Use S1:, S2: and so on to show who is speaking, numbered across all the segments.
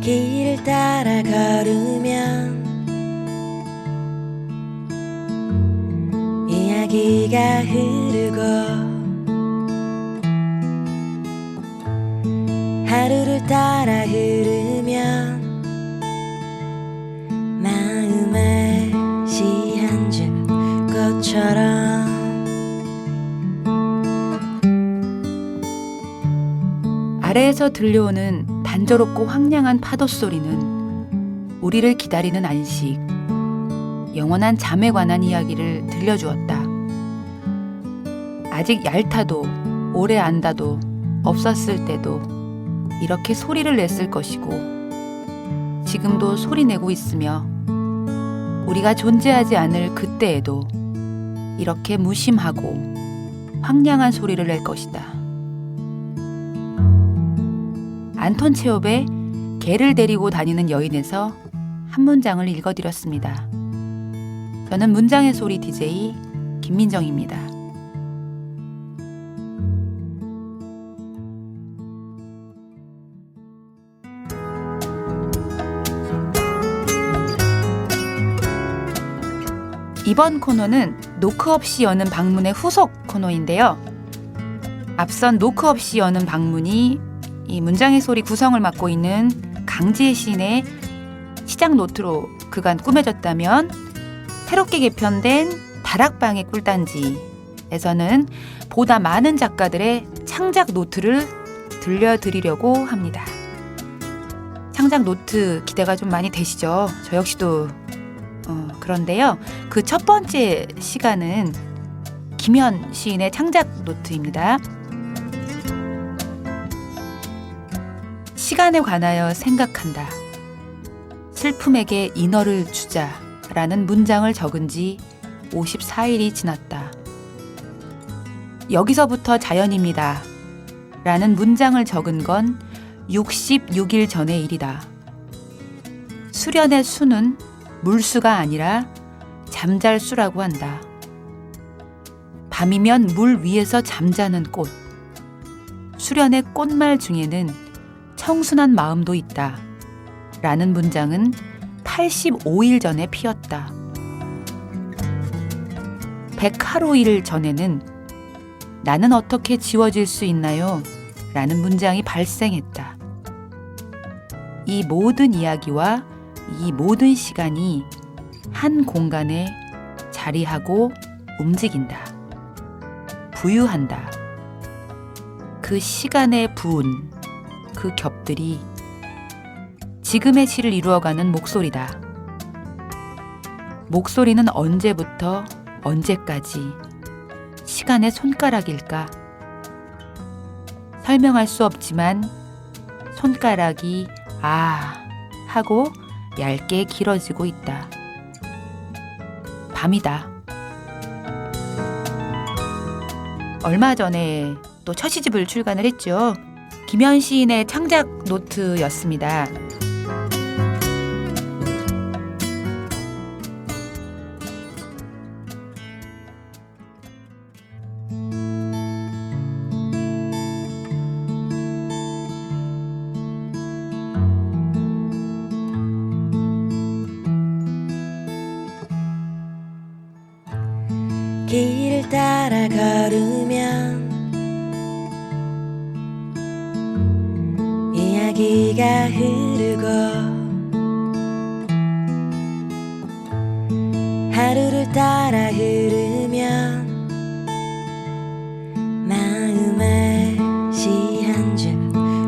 S1: 길을 따라 걸으면 이야기가 흐르고 하루를 따라 흐르면 마음에 시 한 줄 꽃처럼
S2: 아래에서 들려오는 단조롭고 황량한 파도 소리는 우리를 기다리는 안식, 영원한 잠에 관한 이야기를 들려주었다. 아직 얇다도 오래 안다도 없었을 때도 이렇게 소리를 냈을 것이고 지금도 소리내고 있으며 우리가 존재하지 않을 그때에도 이렇게 무심하고 황량한 소리를 낼 것이다. 안톤 체홉의 개를 데리고 다니는 여인에서 한 문장을 읽어드렸습니다. 저는 문장의 소리 DJ 김민정입니다. 이번 코너는 노크 없이 여는 방문의 후속 코너인데요. 앞선 노크 없이 여는 방문이 이 문장의 소리 구성을 맡고 있는 강지혜 시인의 시작 노트로 그간 꾸며졌다면 새롭게 개편된 다락방의 꿀단지에서는 보다 많은 작가들의 창작 노트를 들려드리려고 합니다. 창작 노트 기대가 좀 많이 되시죠? 저 역시도 그런데요. 그 첫 번째 시간은 김현 시인의 창작 노트입니다. 시간에 관하여 생각한다. 슬픔에게 인어를 주자라는 문장을 적은 지 54일이 지났다. 여기서부터 자연입니다. 라는 문장을 적은 건 66일 전의 일이다. 수련의 수는 물수가 아니라 잠잘 수라고 한다. 밤이면 물 위에서 잠자는 꽃. 수련의 꽃말 중에는 청순한 마음도 있다. 라는 문장은 85일 전에 피었다. 100하루일 전에는 나는 어떻게 지워질 수 있나요? 라는 문장이 발생했다. 이 모든 이야기와 이 모든 시간이 한 공간에 자리하고 움직인다. 부유한다. 그 시간의 부은, 그 겹들이 지금의 시를 이루어가는 목소리다. 목소리는 언제부터 언제까지 시간의 손가락일까? 설명할 수 없지만 손가락이 하고 얇게 길어지고 있다. 밤이다. 얼마 전에 또 첫 시집을 출간을 했죠. 김현 시인의 창작 노트였습니다.
S1: 길을 따라 걸으면 이야기가 흐르고 하루를 따라 흐르면 마음에 시 한 줄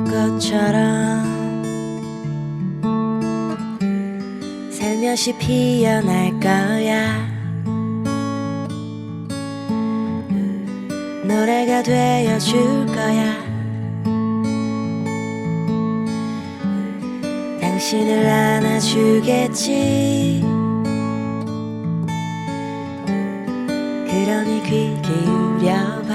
S1: 꽃처럼 살며시 피어날 거야. 노래가 되어줄 거야. 당신을 안아주겠지. 그러니 귀 기울여봐.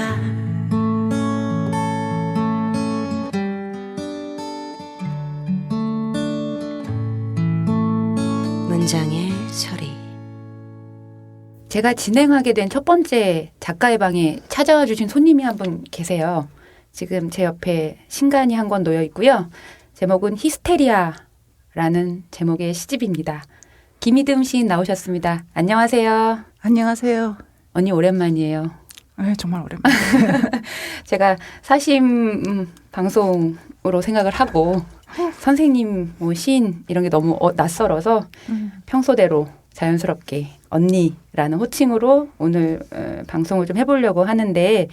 S1: 문장의 소리.
S2: 제가 진행하게 된 첫 번째 작가의 방에 찾아와 주신 손님이 한 분 계세요. 지금 제 옆에 신간이 한 권 놓여 있고요. 제목은 히스테리아라는 라는 제목의 시집입니다. 김희듬 시인 나오셨습니다. 안녕하세요.
S3: 안녕하세요.
S2: 언니 오랜만이에요.
S3: 네, 정말 오랜만이에요.
S2: 제가 사심 방송으로 생각을 하고 선생님, 뭐 시인 이런 게 너무 낯설어서 평소대로 자연스럽게 언니라는 호칭으로 오늘 방송을 좀 해보려고 하는데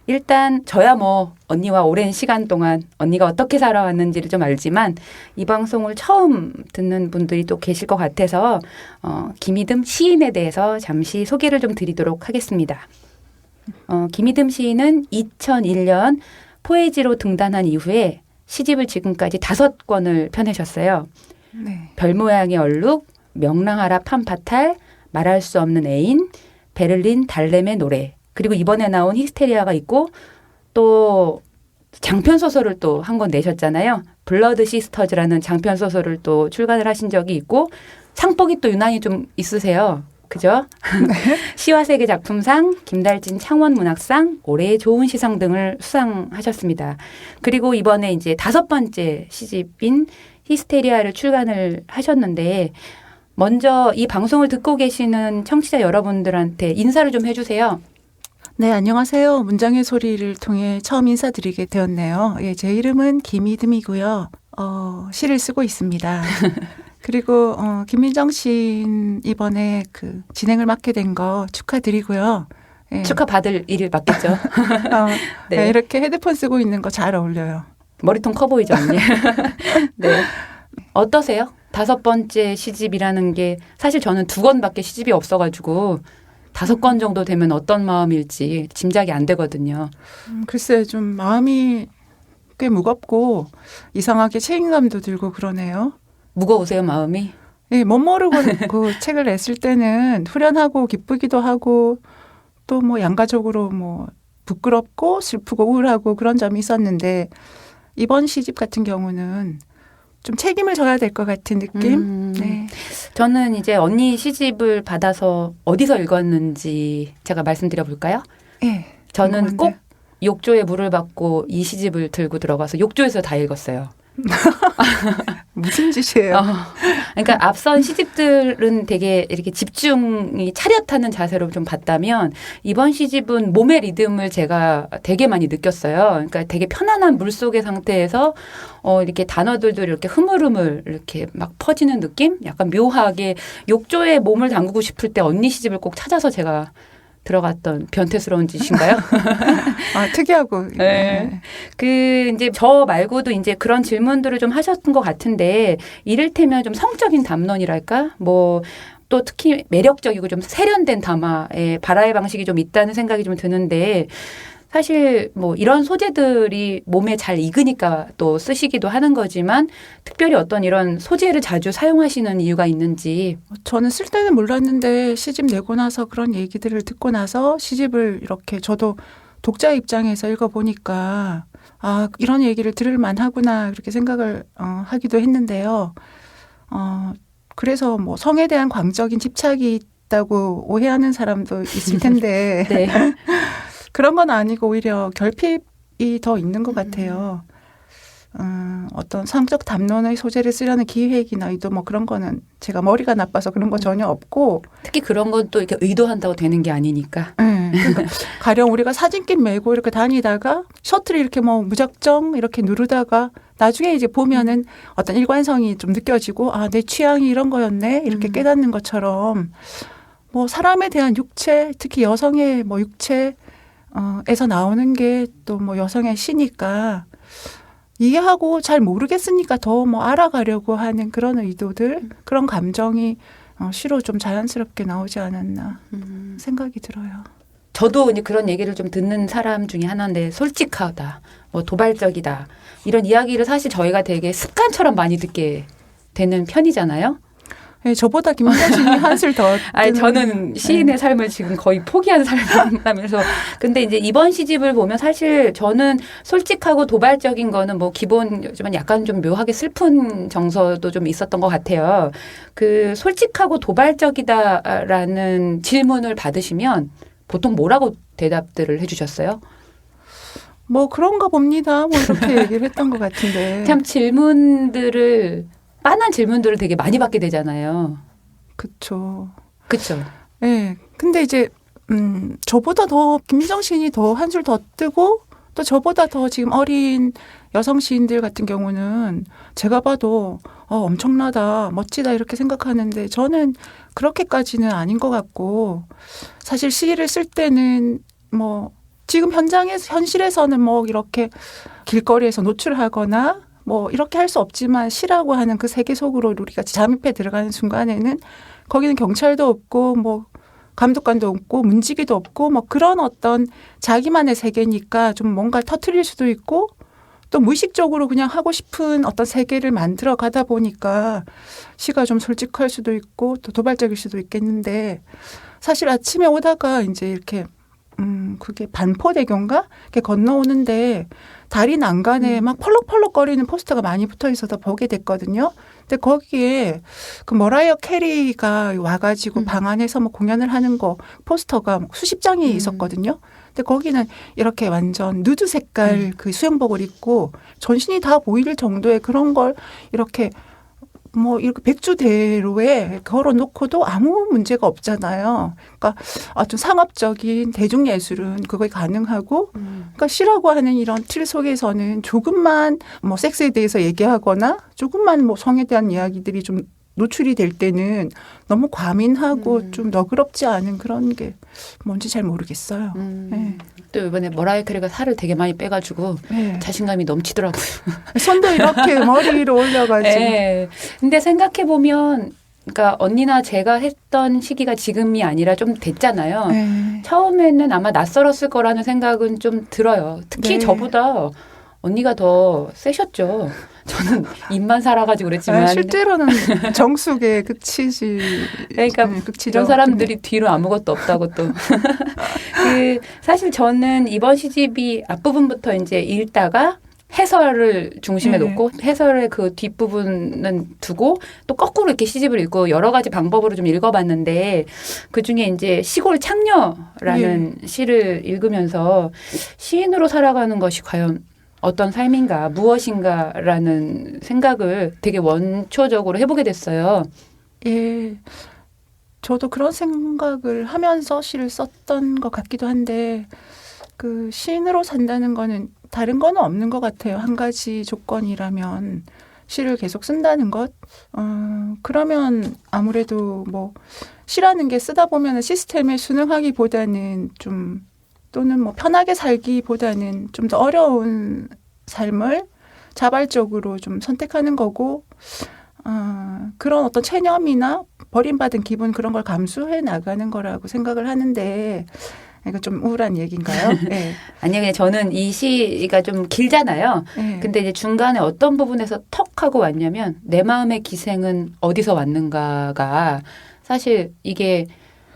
S2: 일단 저야 뭐 언니와 오랜 시간 동안 언니가 어떻게 살아왔는지를 좀 알지만 이 방송을 처음 듣는 분들이 또 계실 것 같아서 김희듬 시인에 대해서 잠시 소개를 좀 드리도록 하겠습니다. 김희듬 시인은 2001년 포에지로 등단한 이후에 시집을 지금까지 5권을 펴내셨어요.
S3: 네.
S2: 별 모양의 얼룩, 명랑하라 판파탈, 말할 수 없는 애인, 베를린 달렘의 노래, 그리고 이번에 나온 히스테리아가 있고 또 장편 소설을 또 한 권 내셨잖아요. 블러드 시스터즈라는 장편 소설을 또 출간을 하신 적이 있고 상복이 또 유난히 좀 있으세요. 그죠? 네. 시와세계 작품상, 김달진 창원문학상, 올해의 좋은 시상 등을 수상하셨습니다. 그리고 이번에 이제 5번째 시집인 히스테리아를 출간을 하셨는데 먼저 이 방송을 듣고 계시는 청취자 여러분들한테 인사를 좀 해주세요.
S3: 네, 안녕하세요. 문장의 소리를 통해 처음 인사드리게 되었네요. 예, 제 이름은 김희듬이고요. 시를 쓰고 있습니다. 그리고 김민정 시인 이번에 그 진행을 맡게 된 거 축하드리고요. 예.
S2: 축하받을 일을 맡겠죠.
S3: 네. 네, 이렇게 헤드폰 쓰고 있는 거 잘 어울려요.
S2: 머리통 커 보이죠, 언니? 네. 어떠세요? 5번째 시집이라는 게 사실 저는 2권밖에 시집이 없어가지고 5권 정도 되면 어떤 마음일지 짐작이 안 되거든요.
S3: 글쎄 좀 마음이 꽤 무겁고 이상하게 책임감도 들고 그러네요.
S2: 무거우세요, 마음이?
S3: 예, 멋모르고 그 책을 냈을 때는 후련하고 기쁘기도 하고 또 뭐 양가적으로 뭐 부끄럽고 슬프고 우울하고 그런 점이 있었는데 이번 시집 같은 경우는 좀 책임을 져야 될 것 같은 느낌? 네.
S2: 저는 이제 언니 시집을 받아서 어디서 읽었는지 제가 말씀드려 볼까요?
S3: 네.
S2: 저는 꼭 욕조에 물을 받고 이 시집을 들고 들어가서 욕조에서 다 읽었어요.
S3: 무슨 짓이에요?
S2: 그러니까 앞선 시집들은 되게 이렇게 집중이 차렷하는 자세로 좀 봤다면 이번 시집은 몸의 리듬을 제가 되게 많이 느꼈어요. 그러니까 되게 편안한 물속의 상태에서 이렇게 단어들도 이렇게 흐물흐물 이렇게 막 퍼지는 느낌? 약간 묘하게 욕조에 몸을 담그고 싶을 때 언니 시집을 꼭 찾아서 제가 들어갔던 변태스러운 짓인가요?
S3: 아, 특이하고.
S2: 네. 이제 저 말고도 이제 그런 질문들을 좀 하셨던 것 같은데, 이를테면 좀 성적인 담론이랄까? 뭐, 또 특히 매력적이고 좀 세련된 담화의 발화의 방식이 좀 있다는 생각이 좀 드는데, 사실 뭐 이런 소재들이 몸에 잘 익으니까 또 쓰시기도 하는 거지만 특별히 어떤 이런 소재를 자주 사용하시는 이유가 있는지.
S3: 저는 쓸 때는 몰랐는데 시집 내고 나서 그런 얘기들을 듣고 나서 시집을 이렇게 저도 독자 입장에서 읽어보니까 아, 이런 얘기를 들을 만하구나 그렇게 생각을 하기도 했는데요. 그래서 뭐 성에 대한 광적인 집착이 있다고 오해하는 사람도 있을 텐데
S2: 네.
S3: 그런 건 아니고 오히려 결핍이 더 있는 것 같아요. 어떤 성적 담론의 소재를 쓰려는 기획이나 의도 뭐 그런 거는 제가 머리가 나빠서 그런 거 전혀 없고
S2: 특히 그런 건 또 이렇게 의도한다고 되는 게 아니니까.
S3: 네, 그러니까 가령 우리가 사진기 메고 이렇게 다니다가 셔틀이 이렇게 뭐 무작정 이렇게 누르다가 나중에 이제 보면은 어떤 일관성이 좀 느껴지고 아, 내 취향이 이런 거였네 이렇게 깨닫는 것처럼 뭐 사람에 대한 육체 특히 여성의 뭐 육체 에서 나오는 게 또 뭐 여성의 시니까 이해하고 잘 모르겠으니까 더 뭐 알아가려고 하는 그런 의도들, 그런 감정이 시로 좀 자연스럽게 나오지 않았나 생각이 들어요.
S2: 저도 이제 그런 얘기를 좀 듣는 사람 중에 하나인데 솔직하다, 뭐 도발적이다 이런 이야기를 사실 저희가 되게 습관처럼 많이 듣게 되는 편이잖아요.
S3: 네, 저보다 김민정 씨는 한술 더.
S2: 아니, 저는 시인의 삶을 지금 거의 포기한 삶이라면서. 근데 이제 이번 시집을 보면 사실 저는 솔직하고 도발적인 거는 뭐 기본이지만 약간 좀 묘하게 슬픈 정서도 좀 있었던 것 같아요. 그 솔직하고 도발적이다라는 질문을 받으시면 보통 뭐라고 대답들을 해주셨어요?
S3: 뭐 그런가 봅니다. 뭐 이렇게 얘기를 했던 것 같은데.
S2: 참 질문들을 빤한 질문들을 되게 많이 받게 되잖아요.
S3: 그쵸.
S2: 그렇죠.
S3: 예. 근데 이제 저보다 더 김민정 시인이 더 한 줄 더 뜨고 또 저보다 더 지금 어린 여성 시인들 같은 경우는 제가 봐도 엄청나다, 멋지다 이렇게 생각하는데 저는 그렇게까지는 아닌 것 같고 사실 시를 쓸 때는 뭐 지금 현실에서는 뭐 이렇게 길거리에서 노출하거나 뭐 이렇게 할 수 없지만 시라고 하는 그 세계 속으로 우리가 잠입해 들어가는 순간에는 거기는 경찰도 없고 뭐 감독관도 없고 문지기도 없고 뭐 그런 어떤 자기만의 세계니까 좀 뭔가 터트릴 수도 있고 또 무의식적으로 그냥 하고 싶은 어떤 세계를 만들어 가다 보니까 시가 좀 솔직할 수도 있고 또 도발적일 수도 있겠는데 사실 아침에 오다가 이제 이렇게 그게 반포대교인가? 이렇게 건너오는데 다리 난간에 막 펄럭펄럭거리는 포스터가 많이 붙어 있어서 보게 됐거든요. 근데 거기에 그 머라이어 캐리가 와가지고 방 안에서 뭐 공연을 하는 거 포스터가 수십 장이 있었거든요. 근데 거기는 이렇게 완전 누드 색깔 그 수영복을 입고 전신이 다 보일 정도의 그런 걸 이렇게 뭐 이렇게 백주대로에 걸어놓고도 아무 문제가 없잖아요. 그러니까 아주 상업적인 대중예술은 그거에 가능하고 그러니까 시라고 하는 이런 틀 속에서는 조금만 뭐 섹스에 대해서 얘기하거나 조금만 뭐 성에 대한 이야기들이 좀 노출이 될 때는 너무 과민하고 좀 너그럽지 않은 그런 게 뭔지 잘 모르겠어요. 네.
S2: 또 이번에 머라이어 캐리가 살을 되게 많이 빼가지고
S3: 네.
S2: 자신감이 넘치더라고요.
S3: 손도 이렇게 머리 위로 올려가지고.
S2: 네. 근데 생각해 보면, 그러니까 언니나 제가 했던 시기가 지금이 아니라 좀 됐잖아요.
S3: 네.
S2: 처음에는 아마 낯설었을 거라는 생각은 좀 들어요. 특히
S3: 네.
S2: 저보다 언니가 더 세셨죠. 저는 입만 살아가지고 그랬지만.
S3: 실제로는 정숙의 끝이지.
S2: 그러니까 이런 사람들이 뒤로 아무것도 없다고 또. 사실 저는 이번 시집이 앞부분부터 이제 읽다가 해설을 중심에 놓고 해설의 그 뒷부분은 두고 또 거꾸로 이렇게 시집을 읽고 여러 가지 방법으로 좀 읽어봤는데 그중에 이제 시골 창녀라는 시를 읽으면서 시인으로 살아가는 것이 과연 어떤 삶인가 무엇인가라는 생각을 되게 원초적으로 해보게 됐어요.
S3: 예, 저도 그런 생각을 하면서 시를 썼던 것 같기도 한데 그 시인으로 산다는 거는 다른 거는 없는 것 같아요. 한 가지 조건이라면 시를 계속 쓴다는 것. 그러면 아무래도 뭐 시라는 게 쓰다 보면 시스템에 순응하기보다는 좀 또는 뭐 편하게 살기보다는 좀 더 어려운 삶을 자발적으로 좀 선택하는 거고 그런 어떤 체념이나 버림받은 기분 그런 걸 감수해 나가는 거라고 생각을 하는데 이거 좀 우울한 얘기인가요? 네.
S2: 아니요, 그냥 저는 이 시가 좀 길잖아요.
S3: 네.
S2: 근데 이제 중간에 어떤 부분에서 턱 하고 왔냐면 내 마음의 기생은 어디서 왔는가가 사실 이게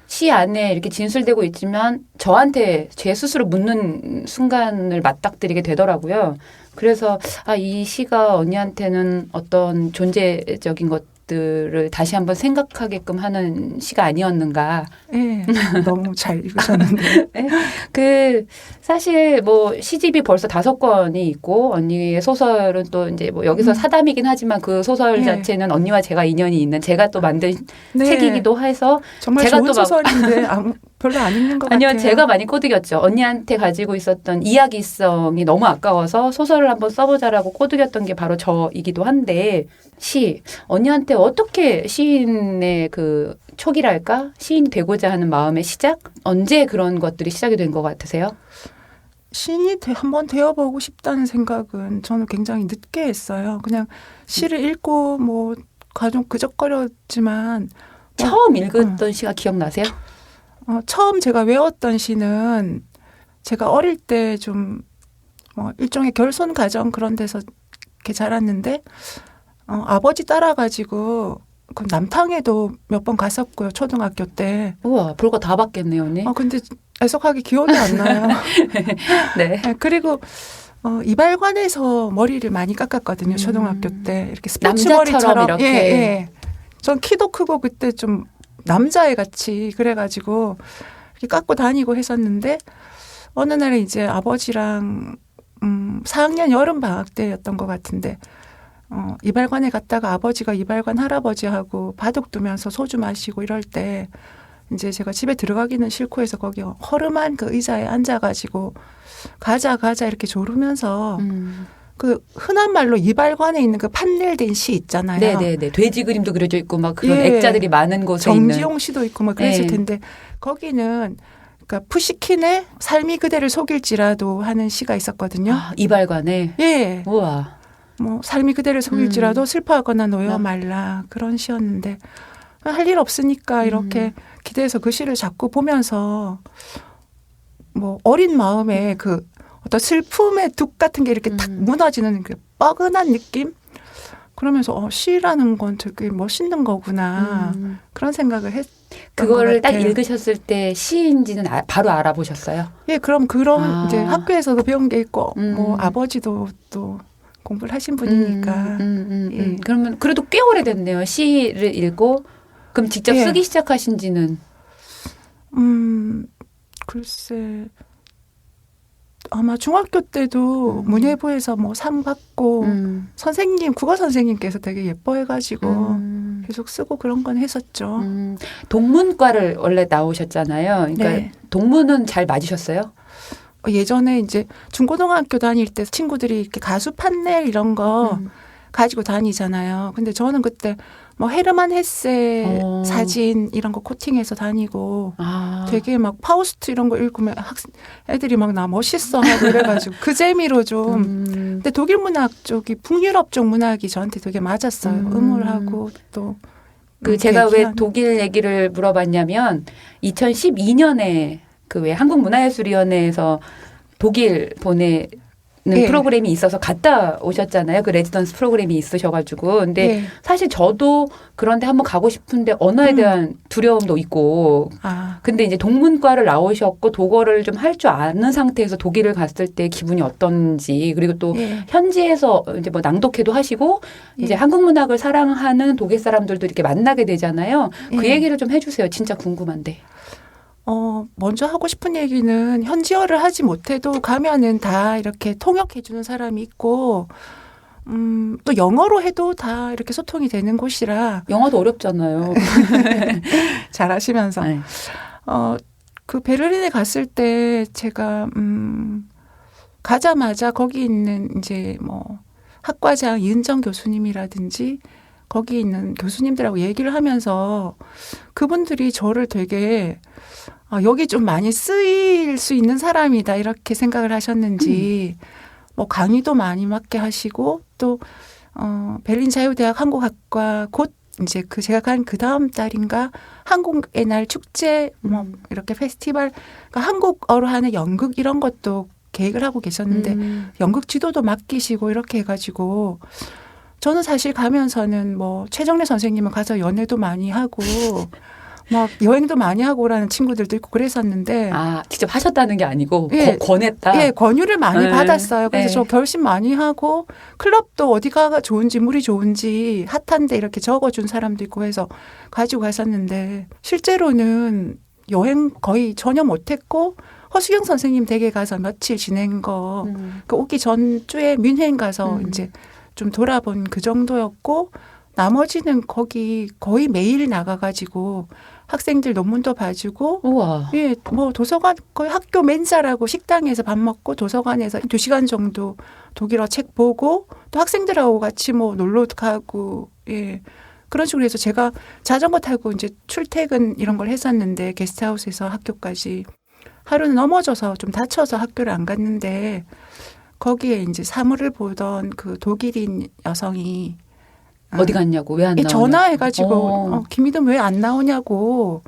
S2: 시 안에 이렇게 진술되고 있지만 저한테 제 스스로 묻는 순간을 맞닥뜨리게 되더라고요. 그래서 이 시가 언니한테는 어떤 존재적인 것들을 다시 한번 생각하게끔 하는 시가 아니었는가.
S3: 네, 너무 잘 읽으셨는데.
S2: 네? 사실 뭐 시집이 벌써 5권이 있고 언니의 소설은 또 이제 뭐 여기서 사담이긴 하지만 그 소설 자체는 언니와 제가 인연이 있는 제가 또 만든 책이기도 해서
S3: 정말
S2: 제가
S3: 좋은
S2: 또
S3: 소설인데 별로 안 읽는 것
S2: 아니요,
S3: 같아요.
S2: 제가 많이 꼬드겼죠. 언니한테 가지고 있었던 이야기성이 너무 아까워서 소설을 한번 써보자라고 꼬드겼던 게 바로 저이기도 한데 언니한테 어떻게 시인의 그 촉이랄까? 시인이 되고자 하는 마음의 시작? 언제 그런 것들이 시작이 된 것 같으세요?
S3: 시인이 한번 되어보고 싶다는 생각은 저는 굉장히 늦게 했어요. 그냥 시를 읽고 뭐 가좀 그적거렸지만
S2: 처음 읽었던 시가 기억나세요?
S3: 처음 제가 외웠던 시는 제가 어릴 때 좀 일종의 결손 가정 그런 데서 이렇게 자랐는데 아버지 따라가지고 그 남탕에도 몇 번 갔었고요. 초등학교 때.
S2: 우와, 볼 거 다 봤겠네요, 언니.
S3: 근데 애석하게 기억이 안 나요.
S2: 네.
S3: 그리고 이발관에서 머리를 많이 깎았거든요. 초등학교 때. 이렇게 스포츠
S2: 남자처럼
S3: 머리처럼.
S2: 이렇게.
S3: 예. 전 키도 크고 그때 좀 남자애 같이 그래가지고 이렇게 깎고 다니고 했었는데 어느 날에 이제 아버지랑 4학년 여름 방학 때였던 것 같은데 이발관에 갔다가 아버지가 이발관 할아버지하고 바둑 두면서 소주 마시고 이럴 때 이제 제가 집에 들어가기는 싫고 해서 거기 허름한 그 의자에 앉아가지고 가자 이렇게 조르면서 그 흔한 말로 이발관에 있는 그 판넬된 시 있잖아요.
S2: 네네네. 돼지 그림도 그려져 있고 막 그런
S3: 예.
S2: 액자들이 많은 곳에 있는.
S3: 정지용 씨도 있고 막 그랬을
S2: 예.
S3: 텐데 거기는 그러니까 푸시킨의 삶이 그대를 속일지라도 하는 시가 있었거든요.
S2: 아, 이발관에.
S3: 예.
S2: 우와.
S3: 뭐 삶이 그대를 속일지라도 슬퍼하거나 놓여 말라 그런 시였는데 할 일 없으니까 이렇게 기대해서 그 시를 자꾸 보면서 뭐 어린 마음에 그 어떤 슬픔의 둑 같은 게 이렇게 탁 무너지는 그 뻐근한 느낌? 그러면서 시라는 건 되게 멋있는 거구나. 그런 생각을 했던
S2: 그거를
S3: 것
S2: 딱
S3: 같아요.
S2: 읽으셨을 때 시인지는 바로 알아보셨어요?
S3: 예, 그럼 그런
S2: 아.
S3: 이제 학교에서도 배운 게 있고 뭐
S2: 음.
S3: 아버지도 또 공부를 하신 분이니까. 예.
S2: 그러면 그래도 꽤 오래됐네요. 시를 읽고 그럼 직접
S3: 예.
S2: 쓰기 시작하신 지는
S3: 글쎄 아마 중학교 때도 문예부에서 뭐 상 받고 선생님 국어 선생님께서 되게 예뻐해가지고 계속 쓰고 그런 건 했었죠.
S2: 동문과를 원래 나오셨잖아요. 그러니까
S3: 네.
S2: 동문은 잘 맞으셨어요?
S3: 예전에 이제 중고등학교 다닐 때 친구들이 이렇게 가수 판넬 이런 거 가지고 다니잖아요. 근데 저는 그때 뭐 헤르만 헤세 사진 이런 거 코팅해서 다니고 되게 막 파우스트 이런 거 읽으면 애들이 막 나 멋있어 하고 이래가지고 그 재미로 좀 근데 독일 문학 쪽이 북유럽 쪽 문학이 저한테 되게 맞았어요. 음울하고 또
S2: 그 제가 왜
S3: 대기하는.
S2: 독일 얘기를 물어봤냐면 2012년에 그 왜 한국문화예술위원회에서 독일 보내는
S3: 예.
S2: 프로그램이 있어서 갔다 오셨잖아요. 그 레지던스 프로그램이 있으셔가지고. 근데
S3: 예.
S2: 사실 저도 그런데 한번 가고 싶은데 언어에 대한 두려움도 있고.
S3: 아,
S2: 근데 이제 동문과를 나오셨고 독어를 좀 할 줄 아는 상태에서 독일을 갔을 때 기분이 어떤지 그리고 또
S3: 예.
S2: 현지에서 이제 뭐 낭독회도 하시고 이제
S3: 예.
S2: 한국 문학을 사랑하는 독일 사람들도 이렇게 만나게 되잖아요. 그
S3: 예.
S2: 얘기를 좀 해주세요. 진짜 궁금한데.
S3: 먼저 하고 싶은 얘기는 현지어를 하지 못해도 가면은 다 이렇게 통역해 주는 사람이 있고, 또 영어로 해도 다 이렇게 소통이 되는 곳이라
S2: 영어도 어렵잖아요.
S3: 잘하시면서.
S2: 네.
S3: 그 베를린에 갔을 때 제가, 가자마자 거기 있는 이제 뭐 학과장 이은정 교수님이라든지 거기 있는 교수님들하고 얘기를 하면서 그분들이 저를 되게 여기 좀 많이 쓰일 수 있는 사람이다 이렇게 생각을 하셨는지 뭐 강의도 많이 맡게 하시고 또 베를린 자유대학 한국학과 곧 이제 그 제가 간 그 다음 달인가 한국의 날 축제 뭐 이렇게 페스티벌 그러니까 한국어로 하는 연극 이런 것도 계획을 하고 계셨는데 연극 지도도 맡기시고 이렇게 해가지고 저는 사실 가면서는 뭐 최정래 선생님은 가서 연애도 많이 하고 막 여행도 많이 하고라는 친구들도 있고 그랬었는데
S2: 직접 하셨다는 게 아니고
S3: 예.
S2: 권했다.
S3: 예, 권유를 많이
S2: 네.
S3: 받았어요. 그래서
S2: 네.
S3: 저 결심 많이 하고 클럽도 어디가 좋은지 물이 좋은지 핫한데 이렇게 적어준 사람도 있고 해서 가지고 갔었는데 실제로는 여행 거의 전혀 못했고 허수경 선생님 댁에 가서 며칠 지낸 거 그 오기 전주에 뮌헨 가서 이제 좀 돌아본 그 정도였고 나머지는 거기 거의 매일 나가가지고 학생들 논문도 봐주고
S2: 우와.
S3: 예, 뭐 도서관 거의 학교 멘사라고 식당에서 밥 먹고 도서관에서 2시간 정도 독일어 책 보고 또 학생들하고 같이 뭐 놀러 가고 예. 그런 식으로 해서 제가 자전거 타고 이제 출퇴근 이런 걸 했었는데 게스트하우스에서 학교까지 하루는 넘어져서 좀 다쳐서 학교를 안 갔는데 거기에 이제 사물을 보던 그 독일인 여성이
S2: 어디 갔냐고 왜 안 나오냐고.
S3: 전화해가지고 김희든 왜 안 나오냐고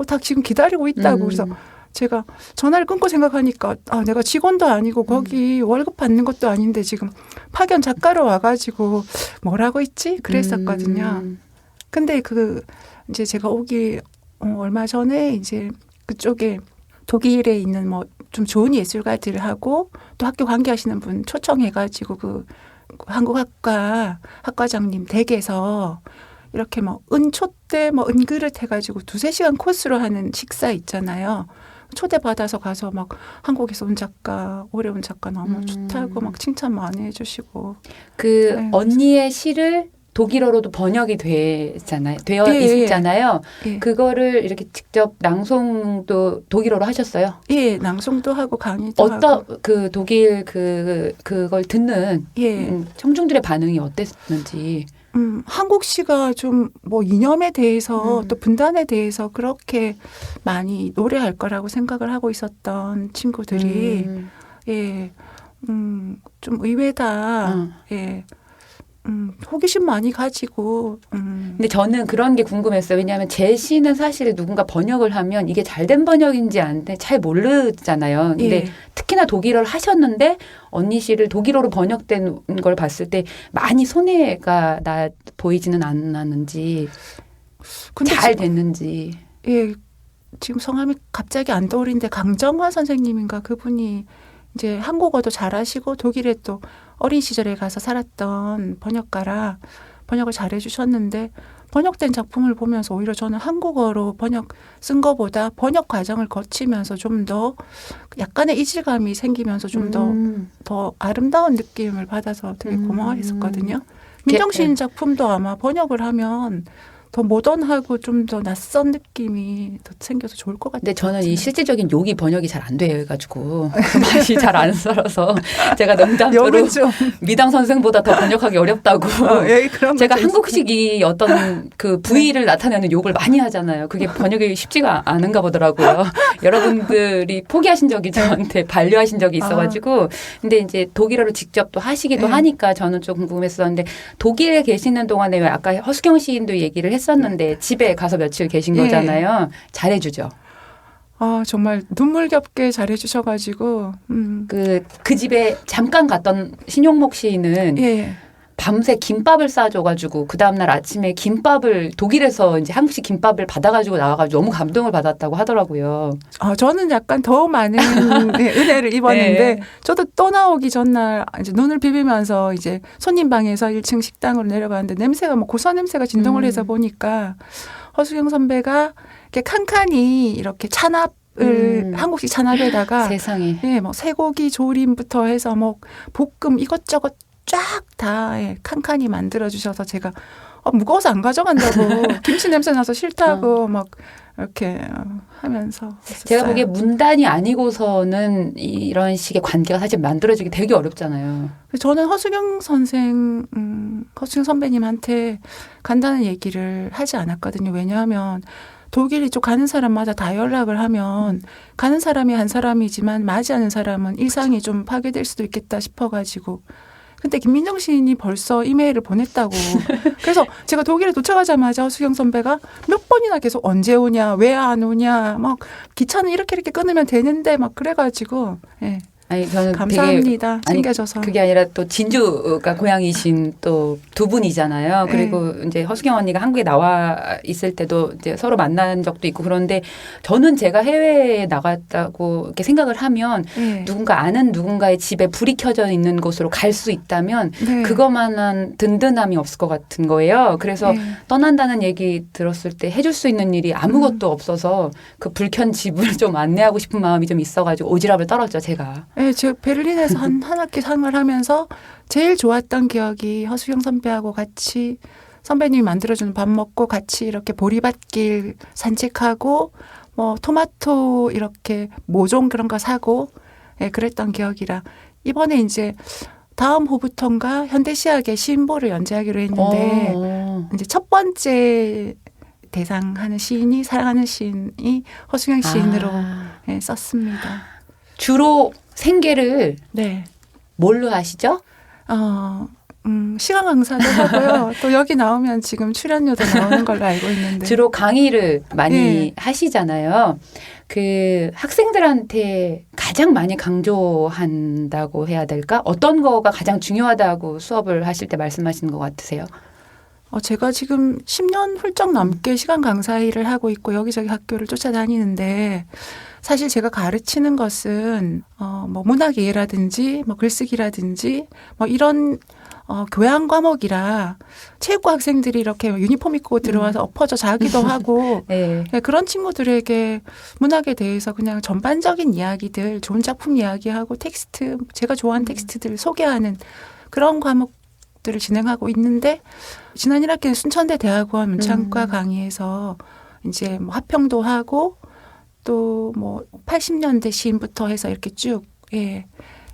S3: 다 지금 기다리고 있다고 그래서 제가 전화를 끊고 생각하니까 내가 직원도 아니고 거기 월급 받는 것도 아닌데 지금 파견 작가로 와가지고 뭐라고 했지 그랬었거든요. 근데 이제 제가 오기 얼마 전에 이제 그쪽에 독일에 있는 뭐 좀 좋은 예술가들하고 또 학교 관계하시는 분 초청해가지고 그 한국학과 학과장님 댁에서 이렇게 뭐 은촛대 뭐 은그릇 해가지고 2-3시간 코스로 하는 식사 있잖아요. 초대받아서 가서 막 한국에서 온 작가, 오래 온 작가 너무 좋다고 막 칭찬 많이 해주시고.
S2: 그
S3: 네.
S2: 언니의 시를 독일어로도 번역이 되어
S3: 예,
S2: 있잖아요.
S3: 예.
S2: 그거를 이렇게 직접 낭송도 독일어로 하셨어요?
S3: 예, 낭송도 하고 강의도 하고.
S2: 어떤 그 독일 그걸 듣는
S3: 예.
S2: 청중들의 반응이 어땠는지.
S3: 한국 시가 좀 뭐 이념에 대해서 또 분단에 대해서 그렇게 많이 노래할 거라고 생각을 하고 있었던 친구들이 예, 좀 의외다. 예. 호기심 많이 가지고.
S2: 근데 저는 그런 게 궁금했어요. 왜냐하면 제 시는 사실 누군가 번역을 하면 이게 잘된 번역인지 안 돼 잘 모르잖아요. 근데
S3: 예.
S2: 특히나 독일어를 하셨는데 언니 시를 독일어로 번역된 걸 봤을 때 많이 손해가 보이지는 않았는지
S3: 근데
S2: 잘 됐는지.
S3: 예, 지금 성함이 갑자기 안 떠오르는데 강정화 선생님인가 그분이 이제 한국어도 잘하시고 독일에 또 어린 시절에 가서 살았던 번역가라 번역을 잘해 주셨는데 번역된 작품을 보면서 오히려 저는 한국어로 쓴 거보다 번역 과정을 거치면서 좀 더 약간의 이질감이 생기면서 좀 더 아름다운 느낌을 받아서 되게 고마워했었거든요. 민정시인 작품도 아마 번역을 하면 더 모던하고 좀 더 낯선 느낌이 더 생겨서 좋을 것 같아요.
S2: 근데 저는 이 실질적인 욕이 번역이 잘 안 돼가지고 그 맛이 잘 안 살아서 제가 농담으로
S3: 욕은 좀
S2: 미당 선생보다 더 번역하기 어렵다고.
S3: 예, 그런
S2: 제가
S3: 것도
S2: 한국식이 어떤 그 부위를 나타내는 욕을 많이 하잖아요. 그게 번역이 쉽지가 않은가 보더라고요. 여러분들이 포기하신 적이 저한테 반려하신 적이 있어가지고. 근데 이제 독일어로 직접 또 하시기도
S3: 네.
S2: 하니까 저는 좀 궁금했었는데 독일에 계시는 동안에 왜 아까 허수경 시인도 얘기를 했었는데 집에 가서 며칠 계신
S3: 예.
S2: 거잖아요. 잘해주죠.
S3: 아, 정말 눈물겹게 잘해 주셔가지고
S2: 그 집에 잠깐 갔던 신용목 시인은
S3: 예.
S2: 밤새 김밥을 싸줘가지고 그 다음날 아침에 김밥을 독일에서 이제 한국식 김밥을 받아가지고 나와가지고 너무 감동을 받았다고 하더라고요.
S3: 저는 약간 더 많은 은혜를 입었는데
S2: 네.
S3: 저도 또 나오기 전날 이제 눈을 비비면서 이제 손님 방에서 1층 식당으로 내려가는데 냄새가 뭐 고소한 냄새가 진동을 해서 보니까 허수경 선배가 이렇게 칸칸이 이렇게 찬압을 한국식 찬압에다가
S2: 세상에.
S3: 예, 뭐 쇠고기 조림부터 해서 뭐 볶음 이것저것 쫙 다 칸칸이 만들어 주셔서 제가 무거워서 안 가져간다고 김치 냄새 나서 싫다고 막 이렇게 하면서 했었어요.
S2: 제가 보기에 문단이 아니고서는 이런 식의 관계가 사실 만들어지기 되게 어렵잖아요.
S3: 저는 허수경 선배님한테 간다는 얘기를 하지 않았거든요. 왜냐하면 독일 이쪽 가는 사람마다 다 연락을 하면 가는 사람이 한 사람이지만 맞이하는 사람은 일상이 좀 파괴될 수도 있겠다 싶어가지고 근데 김민정 시인이 벌써 이메일을 보냈다고. 그래서 제가 독일에 도착하자마자 허수경 선배가 몇 번이나 계속 언제 오냐, 왜 안 오냐, 막 기차는 이렇게 끊으면 되는데 막 그래가지고. 예.
S2: 아니 저는
S3: 감사합니다.
S2: 되게,
S3: 챙겨줘서.
S2: 그게 아니라 또 진주가 고향이신 또 두 분이잖아요. 그리고 이제 허수경 언니가 한국에 나와 있을 때도 이제 서로 만난 적도 있고 그런데 저는 제가 해외에 나갔다고 이렇게 생각을 하면
S3: 네.
S2: 누군가 아는 누군가의 집에 불이 켜져 있는 곳으로 갈 수 있다면
S3: 네.
S2: 그것만한 든든함이 없을 것 같은 거예요. 그래서
S3: 네.
S2: 떠난다는 얘기 들었을 때 해줄 수 있는 일이 아무것도 없어서 그 불켠 집을 좀 안내하고 싶은 마음이 좀 있어가지고 오지랖을 떨었죠, 제가.
S3: 네, 제가 베를린에서 한 학기 생활하면서 제일 좋았던 기억이 허수경 선배하고 같이 선배님이 만들어주는 밥 먹고 같이 이렇게 보리밭길 산책하고 뭐 토마토 이렇게 모종 그런 거 사고 예, 그랬던 기억이라 이번에 이제 다음 호부턴가 현대시학의 시인보를 연재하기로 했는데 이제 첫 번째 대상하는 시인이 사랑하는 시인이 허수경 시인으로 예, 썼습니다.
S2: 주로 생계를
S3: 네.
S2: 뭘로 하시죠?
S3: 시간 강사도 하고요. 또 여기 나오면 지금 출연료도 나오는 걸로 알고 있는데.
S2: 주로 강의를 많이
S3: 네.
S2: 하시잖아요. 그 학생들한테 가장 많이 강조한다고 해야 될까? 어떤 거가 가장 중요하다고 수업을 하실 때 말씀하시는 것 같으세요?
S3: 제가 지금 10년 훌쩍 넘게 시간 강사 일을 하고 있고 여기저기 학교를 쫓아다니는데 사실 제가 가르치는 것은 뭐 문학 이해라든지 뭐 글쓰기라든지 뭐 이런 교양 과목이라 체육과 학생들이 이렇게 유니폼 입고 들어와서 엎어져 자기도 하고
S2: 네.
S3: 네, 그런 친구들에게 문학에 대해서 그냥 전반적인 이야기들, 좋은 작품 이야기하고 텍스트, 제가 좋아하는 텍스트들 소개하는 그런 과목들을 진행하고 있는데 지난 1학기는 순천대 대학원 문창과 강의에서 이제 뭐 화평도 하고 또 뭐 80년대 시인부터 해서 이렇게 쭉 예.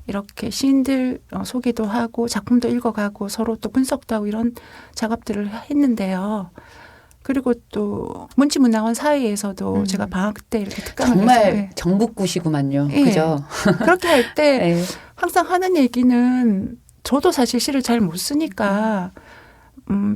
S3: 이렇게 시인들 소개도 하고 작품도 읽어가고 서로 또 분석도 하고 이런 작업들을 했는데요. 그리고 또 문치문화원 사이에서도 제가 방학 때 이렇게 특강을
S2: 정말
S3: 해서, 네.
S2: 전국구시구만요.
S3: 예.
S2: 그죠?
S3: 그렇게 할 때
S2: 네.
S3: 항상 하는 얘기는 저도 사실 시를 잘 못 쓰니까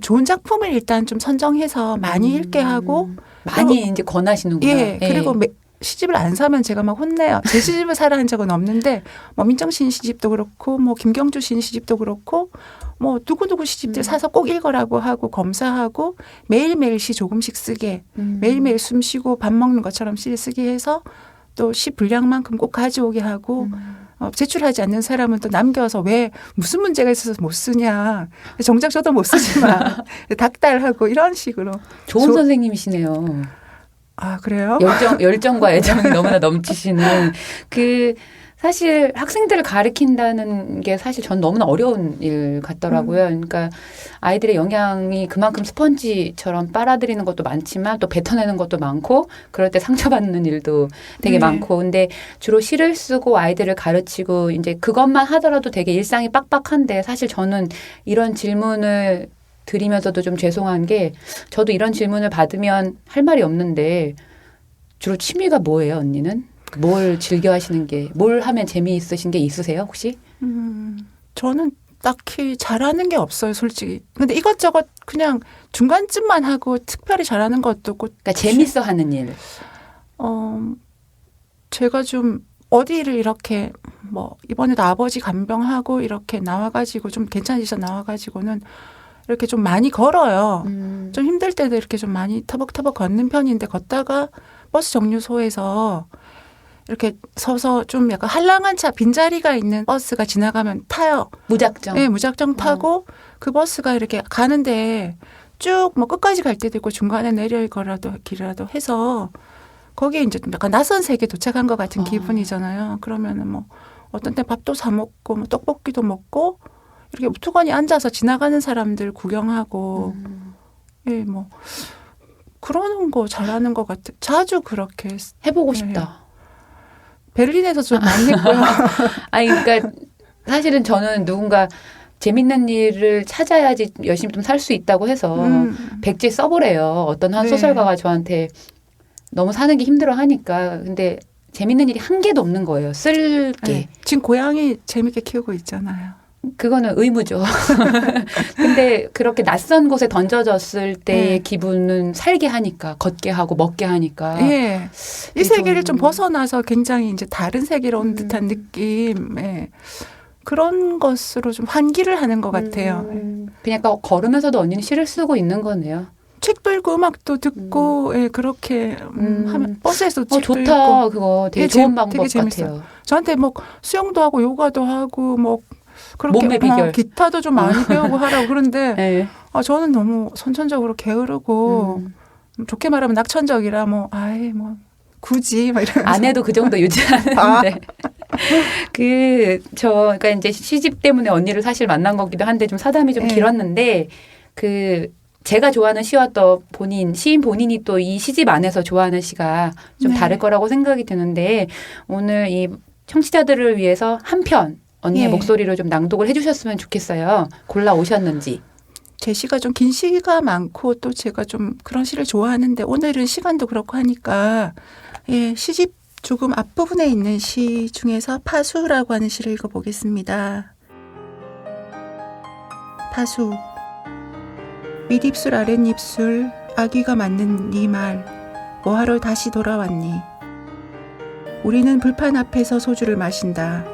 S3: 좋은 작품을 일단 좀 선정해서 많이 읽게 하고
S2: 많이 이제 권하시는구나.
S3: 예. 그리고 시집을 안 사면 제가 막 혼내요. 제 시집을 사라 한 적은 없는데 뭐 민정시인 시집도 그렇고 뭐 김경주 시인 시집도 그렇고 뭐 누구누구 시집들 사서 꼭 읽어라고 하고 검사하고 매일매일 시 조금씩 쓰게 매일매일 숨 쉬고 밥 먹는 것처럼 시를 쓰게 해서 또 시 분량만큼 꼭 가져오게 하고 제출하지 않는 사람은 또 남겨서 왜 무슨 문제가 있어서 못 쓰냐. 정작 저도 못 쓰지만 닥달하고 이런 식으로.
S2: 좋은 선생님이시네요.
S3: 아, 그래요?
S2: 열정과 애정이 너무나 넘치시는 사실 학생들을 가르친다는 게 사실 전 너무나 어려운 일 같더라고요. 그러니까 아이들의 영향이 그만큼 스펀지처럼 빨아들이는 것도 많지만 또 뱉어내는 것도 많고 그럴 때 상처받는 일도 되게 많고 근데 주로 시를 쓰고 아이들을 가르치고 이제 그것만 하더라도 되게 일상이 빡빡한데 사실 저는 이런 질문을 드리면서도 좀 죄송한 게 저도 이런 질문을 받으면 할 말이 없는데 주로 취미가 뭐예요, 언니는? 뭘 즐겨 하시는 게, 뭘 하면 재미있으신 게 있으세요, 혹시?
S3: 저는 딱히 잘하는 게 없어요, 솔직히. 근데 이것저것 그냥 중간쯤만 하고 특별히 잘하는 것도 없고.
S2: 그러니까 재밌어 하는 일.
S3: 제가 좀 어디를 이렇게 뭐 이번에도 아버지 간병하고 이렇게 나와가지고 좀 괜찮으셔 나와가지고는 이렇게 좀 많이 걸어요. 좀 힘들 때도 이렇게 좀 많이 터벅터벅 걷는 편인데 걷다가 버스 정류소에서 이렇게 서서 좀 약간 한량한 차 빈자리가 있는 버스가 지나가면 타요.
S2: 무작정.
S3: 네, 무작정 타고 그 버스가 이렇게 가는데 쭉 뭐 끝까지 갈 때도 있고 중간에 내릴 거라도 길이라도 해서 거기에 이제 좀 약간 낯선 세계에 도착한 것 같은 기분이잖아요. 그러면은 뭐 어떤 때 밥도 사 먹고 뭐 떡볶이도 먹고 이렇게 우두커니 앉아서 지나가는 사람들 구경하고 예, 뭐 그러는 거 잘하는 것 같아. 자주 그렇게
S2: 해보고 싶다.
S3: 베를린에서 좀 많이 했고요.
S2: 아니 그러니까 사실은 저는 누군가 재밌는 일을 찾아야지 열심히 좀 살 수 있다고 해서 백지 써보래요. 어떤 한 소설가가 저한테 너무 사는 게 힘들어 하니까. 근데 재밌는 일이 한 개도 없는 거예요. 쓸 게.
S3: 네. 지금 고양이 재밌게 키우고 있잖아요.
S2: 그거는 의무죠. 근데 그렇게 낯선 곳에 던져졌을 때의 기분은 살게 하니까, 걷게 하고 먹게 하니까.
S3: 예. 이 세계를 좀 벗어나서 굉장히 이제 다른 세계로 온 듯한 느낌. 예. 그런 것으로 좀 환기를 하는 것 같아요.
S2: 그냥 걸으면서도 언니는 시를 쓰고 있는 거네요.
S3: 책도 읽고 음악도 듣고 예, 그렇게 하면 버스에서 책도
S2: 좋다.
S3: 읽고.
S2: 그거 되게 좋은 방법
S3: 되게
S2: 같아요.
S3: 저한테 뭐 수영도 하고 요가도 하고 뭐 그렇게
S2: 몸매 비결.
S3: 기타도 좀 많이 배우고 하라고 그러는데
S2: 네.
S3: 저는 너무 선천적으로 게으르고 좋게 말하면 낙천적이라 뭐 굳이 막 이러면서
S2: 아내도 그 정도 유지하는데 그러니까 이제 시집 때문에 언니를 사실 만난 거기도 한데 좀 사담이 좀 길었는데 제가 좋아하는 시와 또 시인 본인이 또 이 시집 안에서 좋아하는 시가 좀 다를 거라고 생각이 드는데 오늘 이 청취자들을 위해서 한 편 언니의 목소리로 좀 낭독을 해주셨으면 좋겠어요. 골라 오셨는지.
S3: 제 시가 좀 긴 시가 많고 또 제가 좀 그런 시를 좋아하는데 오늘은 시간도 그렇고 하니까 시집 조금 앞부분에 있는 시 중에서 파수라고 하는 시를 읽어보겠습니다. 파수. 윗입술 아랫입술 아귀가 맞는 네 말 뭐하러 다시 돌아왔니. 우리는 불판 앞에서 소주를 마신다.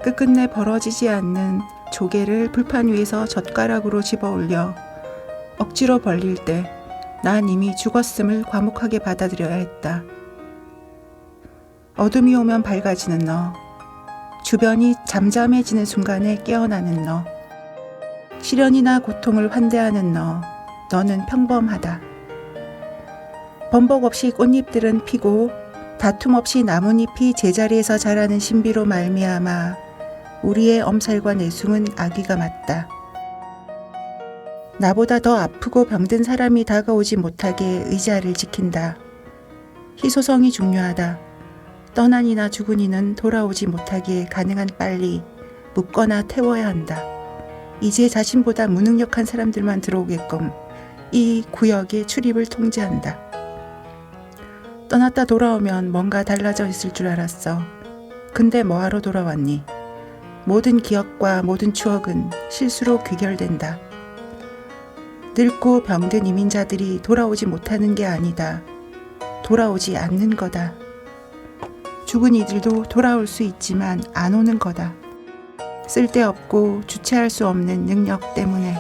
S3: 끝끝내 벌어지지 않는 조개를 불판 위에서 젓가락으로 집어올려 억지로 벌릴 때 난 이미 죽었음을 과묵하게 받아들여야 했다. 어둠이 오면 밝아지는 너, 주변이 잠잠해지는 순간에 깨어나는 너, 시련이나 고통을 환대하는 너는 평범하다. 번복 없이 꽃잎들은 피고 다툼 없이 나뭇잎이 제자리에서 자라는 신비로 말미암아 우리의 엄살과 내숭은 아기가 맞다. 나보다 더 아프고 병든 사람이 다가오지 못하게 의자를 지킨다. 희소성이 중요하다. 떠난 이나 죽은 이는 돌아오지 못하게 가능한 빨리 묻거나 태워야 한다. 이제 자신보다 무능력한 사람들만 들어오게끔 이 구역의 출입을 통제한다. 떠났다 돌아오면 뭔가 달라져 있을 줄 알았어. 근데 뭐하러 돌아왔니? 모든 기억과 모든 추억은 실수로 귀결된다. 늙고 병든 이민자들이 돌아오지 못하는 게 아니다. 돌아오지 않는 거다. 죽은 이들도 돌아올 수 있지만 안 오는 거다. 쓸데없고 주체할 수 없는 능력 때문에.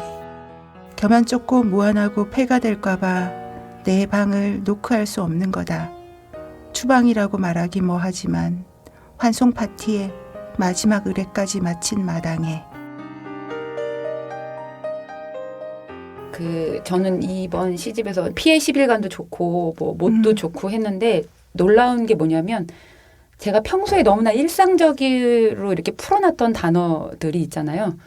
S3: 겸연 좁고 무한하고 폐가 될까봐 내 방을 노크할 수 없는 거다. 추방이라고 말하기 뭐하지만 환송 파티에 마지막 의뢰까지 마친 마당에.
S2: 저는 이번 시집에서 피해 10일간도 좋고 뭐 못도 좋고 했는데 놀라운 게 뭐냐면 제가 평소에 너무나 일상적으로 이렇게 풀어놨던 단어들이 있잖아요.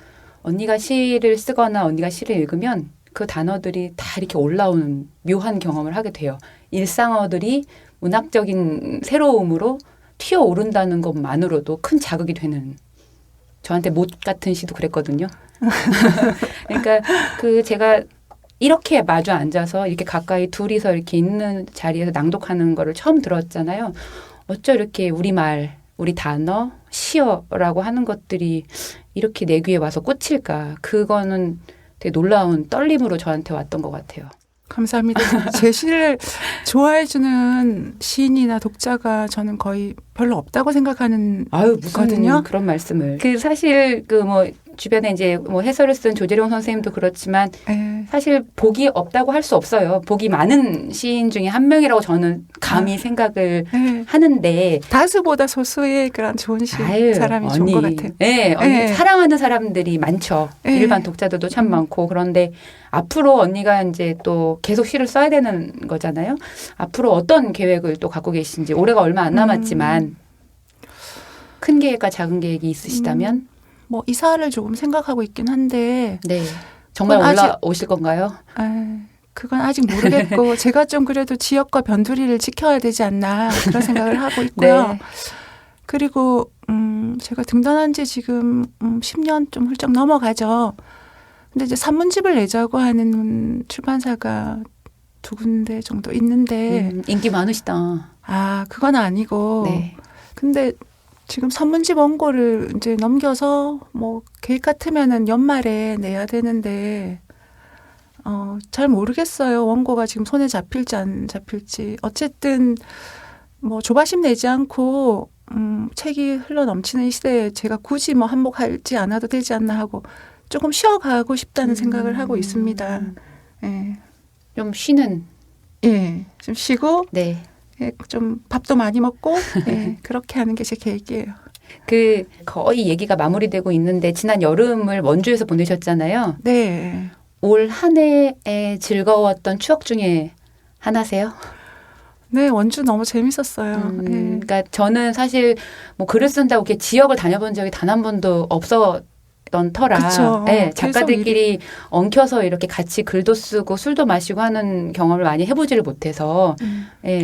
S2: 언니가 시를 쓰거나 언니가 시를 읽으면 그 단어들이 다 이렇게 올라오는 묘한 경험을 하게 돼요. 일상어들이 문학적인 새로움으로 튀어오른다는 것만으로도 큰 자극이 되는. 저한테 못 같은 시도 그랬거든요. 그러니까 제가 이렇게 마주 앉아서 이렇게 가까이 둘이서 이렇게 있는 자리에서 낭독하는 거를 처음 들었잖아요. 어쩌 이렇게 우리말, 우리 단어, 시어라고 하는 것들이 이렇게 내 귀에 와서 꽂힐까. 그거는 되게 놀라운 떨림으로 저한테 왔던 것 같아요.
S3: 감사합니다. 제 시를 좋아해주는 시인이나 독자가 저는 거의 별로 없다고 생각하는
S2: 무슨
S3: 거든요.
S2: 그런 말씀을. 사실 주변에 이제 해설을 쓴 조재룡 선생님도 그렇지만 사실 복이 없다고 할 수 없어요. 복이 많은 시인 중에 한 명이라고 저는 감히 생각을 하는데
S3: 다수보다 소수의 그런 좋은 사람이 좋은 것 같아요.
S2: 언니 사랑하는 사람들이 많죠. 일반 독자들도 참 많고. 그런데 앞으로 언니가 이제 또 계속 시를 써야 되는 거잖아요. 앞으로 어떤 계획을 또 갖고 계신지 올해가 얼마 안 남았지만 큰 계획과 작은 계획이 있으시다면
S3: 이사를 조금 생각하고 있긴 한데.
S2: 네. 정말 올라오실 건가요?
S3: 그건 아직 모르겠고 제가 좀 그래도 지역과 변두리를 지켜야 되지 않나 그런 생각을 하고 있고요.
S2: 네.
S3: 그리고 제가 등단한 지 지금 10년 좀 훌쩍 넘어가죠. 근데 이제 산문집을 내자고 하는 출판사가 2군데 정도 있는데
S2: 인기 많으시다.
S3: 그건 아니고.
S2: 네.
S3: 근데 지금 산문집 원고를 이제 넘겨서 계획 같으면은 연말에 내야 되는데 잘 모르겠어요. 원고가 지금 손에 잡힐지 안 잡힐지. 어쨌든 조바심 내지 않고 책이 흘러 넘치는 이 시대에 제가 굳이 한몫하지 않아도 되지 않나 하고 조금 쉬어가고 싶다는 생각을 하고 있습니다. 예.
S2: 좀 쉬는.
S3: 예, 좀 쉬고.
S2: 네.
S3: 좀 밥도 많이 먹고 그렇게 하는 게 제 계획이에요.
S2: 거의 얘기가 마무리되고 있는데 지난 여름을 원주에서 보내셨잖아요.
S3: 네.
S2: 올 한 해에 즐거웠던 추억 중에 하나세요?
S3: 네, 원주 너무 재밌었어요.
S2: 그러니까 저는 사실 글을 쓴다고 이렇게 지역을 다녀본 적이 단 한 번도 없었던 터라
S3: 그쵸.
S2: 작가들끼리 엉켜서 이렇게 같이 글도 쓰고 술도 마시고 하는 경험을 많이 해보지를 못해서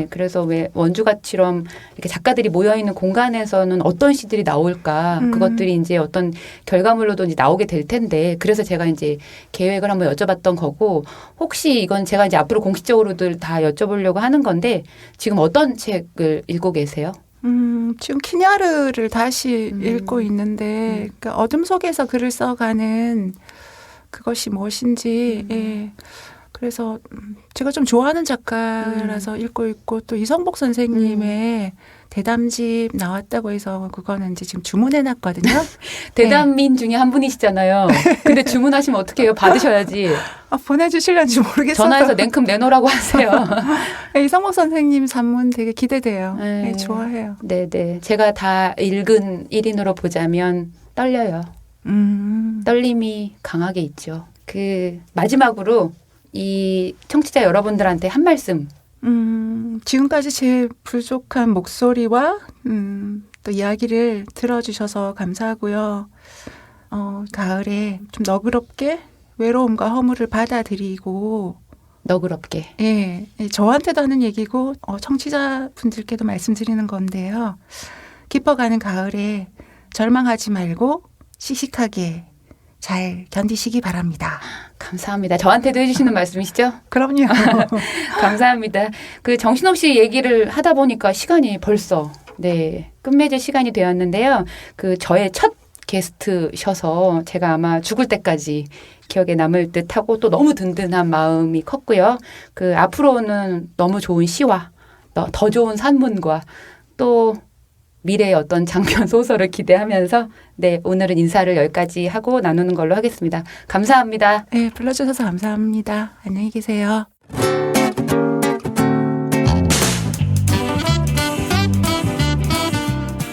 S2: 그래서 왜 원주같이럼 이렇게 작가들이 모여있는 공간에서는 어떤 시들이 나올까 그것들이 이제 어떤 결과물로도 이제 나오게 될 텐데 그래서 제가 이제 계획을 한번 여쭤봤던 거고 혹시 이건 제가 이제 앞으로 공식적으로들 다 여쭤보려고 하는 건데 지금 어떤 책을 읽고 계세요?
S3: 지금 키냐르를 다시 읽고 있는데 그러니까 어둠 속에서 글을 써가는 그것이 무엇인지 그래서 제가 좀 좋아하는 작가라서 읽고 있고 또 이성복 선생님의 대담집 나왔다고 해서 그거는 이제 지금 주문해놨거든요.
S2: 대담민 중에 한 분이시잖아요. 근데 주문하시면 어떻게 해요? 받으셔야지.
S3: 보내주실런지 모르겠어요.
S2: 전화해서 냉큼 내놓으라고 하세요.
S3: 이성복 선생님 산문 되게 기대돼요. 좋아해요.
S2: 네네. 제가 다 읽은 1인으로 보자면 떨려요. 떨림이 강하게 있죠. 그 마지막으로 이 청취자 여러분들한테 한 말씀.
S3: 지금까지 제 부족한 목소리와 또 이야기를 들어주셔서 감사하고요. 가을에 좀 너그럽게 외로움과 허물을 받아들이고
S2: 너그럽게.
S3: 예, 저한테도 하는 얘기고 청취자분들께도 말씀드리는 건데요. 깊어가는 가을에 절망하지 말고 씩씩하게 잘 견디시기 바랍니다.
S2: 감사합니다. 저한테도 해주시는 말씀이시죠?
S3: 그럼요.
S2: 감사합니다. 그 정신없이 얘기를 하다 보니까 시간이 벌써 끝맺을 시간이 되었는데요. 그 저의 첫 게스트셔서 제가 아마 죽을 때까지 기억에 남을 듯하고 또 너무 든든한 마음이 컸고요. 그 앞으로는 너무 좋은 시와 더 좋은 산문과 또 미래의 어떤 장편 소설을 기대하면서 오늘은 인사를 여기까지 하고 나누는 걸로 하겠습니다. 감사합니다.
S3: 네, 불러주셔서 감사합니다. 안녕히 계세요.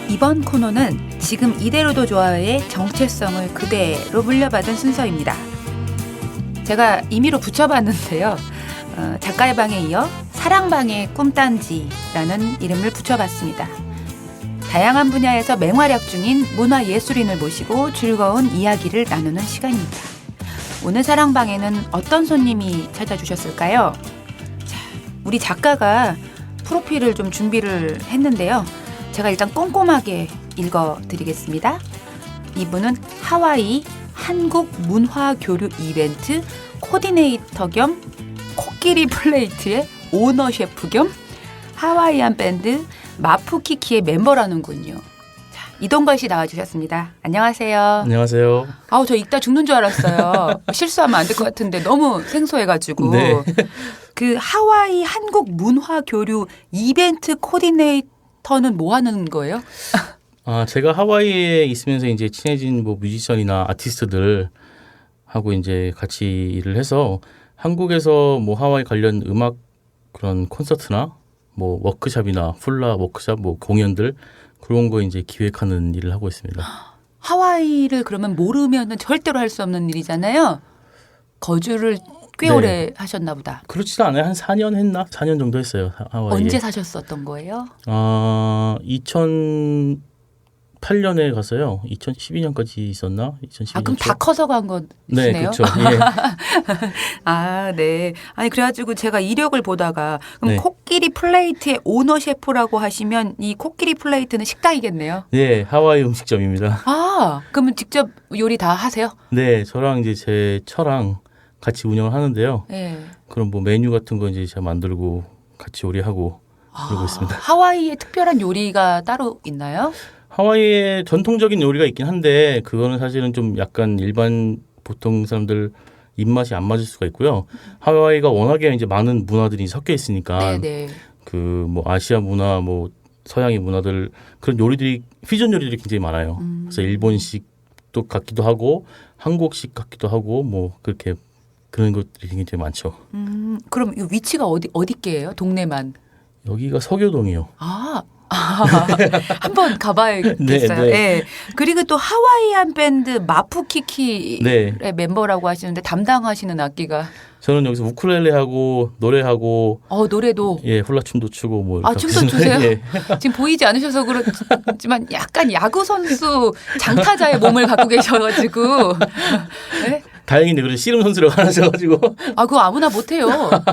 S2: 이번 코너는 지금 이대로도 좋아요의 정체성을 그대로 물려받은 순서입니다. 제가 임의로 붙여봤는데요. 작가의 방에 이어 사랑방의 꿈단지라는 이름을 붙여봤습니다. 다양한 분야에서 맹활약 중인 문화예술인을 모시고 즐거운 이야기를 나누는 시간입니다. 오늘 사랑방에는 어떤 손님이 찾아주셨을까요? 자, 우리 작가가 프로필을 좀 준비를 했는데요. 제가 일단 꼼꼼하게 읽어드리겠습니다. 이분은 하와이 한국문화교류 이벤트 코디네이터 겸 코끼리 플레이트의 오너 셰프 겸 하와이안 밴드 마푸키키의 멤버라는군요. 자, 이동건 씨 나와주셨습니다. 안녕하세요.
S4: 안녕하세요.
S2: 아우, 저 읽다 죽는 줄 알았어요. 실수하면 안 될 것 같은데 너무 생소해가지고.
S4: 네.
S2: 그 하와이 한국문화교류 이벤트 코디네이터는 뭐 하는 거예요?
S4: 제가 하와이에 있으면서 이제 친해진 뭐 뮤지션이나 아티스트들 하고 이제 같이 일을 해서 한국에서 뭐 하와이 관련 음악 그런 콘서트나 뭐 워크숍이나 훌라 워크숍 뭐 공연들 그런 거 이제 기획하는 일을 하고 있습니다.
S2: 하와이를 그러면 모르면은 절대로 할 수 없는 일이잖아요. 거주를 꽤 오래 하셨나 보다.
S4: 그렇지도 않아요. 한 4년 했나? 4년 정도 했어요. 하와이에.
S2: 언제 사셨었던 거예요?
S4: 2008년에 가서요. 2012년까지 있었나? 2012년.
S2: 그럼 다 커서 간 거시네요?
S4: 네, 그렇죠. 예.
S2: 네. 아니 그래가지고 제가 이력을 보다가 그럼
S4: 네.
S2: 코끼리 플레이트의 오너 셰프라고 하시면 이 코끼리 플레이트는 식당이겠네요?
S4: 네, 하와이 음식점입니다.
S2: 그러면 직접 요리 다 하세요?
S4: 네, 저랑 이제 제 처랑 같이 운영을 하는데요.
S2: 네.
S4: 그럼 뭐 메뉴 같은 거 이제 제가 만들고 같이 요리하고 그러고 있습니다.
S2: 하와이에 특별한 요리가 따로 있나요?
S4: 하와이에 전통적인 요리가 있긴 한데 그거는 사실은 좀 약간 일반 보통 사람들 입맛이 안 맞을 수가 있고요. 하와이가 워낙에 이제 많은 문화들이 섞여 있으니까
S2: 네네.
S4: 그 뭐 아시아 문화, 뭐 서양의 문화들 그런 요리들이 퓨전 요리들이 굉장히 많아요. 그래서 일본식도 같기도 하고 한국식 같기도 하고 뭐 그렇게 그런 것들이 굉장히 많죠.
S2: 그럼 이 위치가 어디께요? 동네만?
S4: 여기가 서교동이요.
S2: 한번 가봐야겠어요.
S4: 네, 네.
S2: 네. 그리고 또 하와이안 밴드 마푸키키의
S4: 네.
S2: 멤버라고 하시는데 담당하시는 악기가
S4: 저는 여기서 우쿨렐레하고 노래하고
S2: 노래도
S4: 훌라춤도 추고 뭐 이렇게
S2: 춤도 추세요? 지금 보이지 않으셔서 그렇지만 약간 야구 선수 장타자의 몸을 갖고 계셔가지고 네?
S4: 다행인데 그런 씨름 선수를 하셔가지고
S2: 그거 아무나 못해요.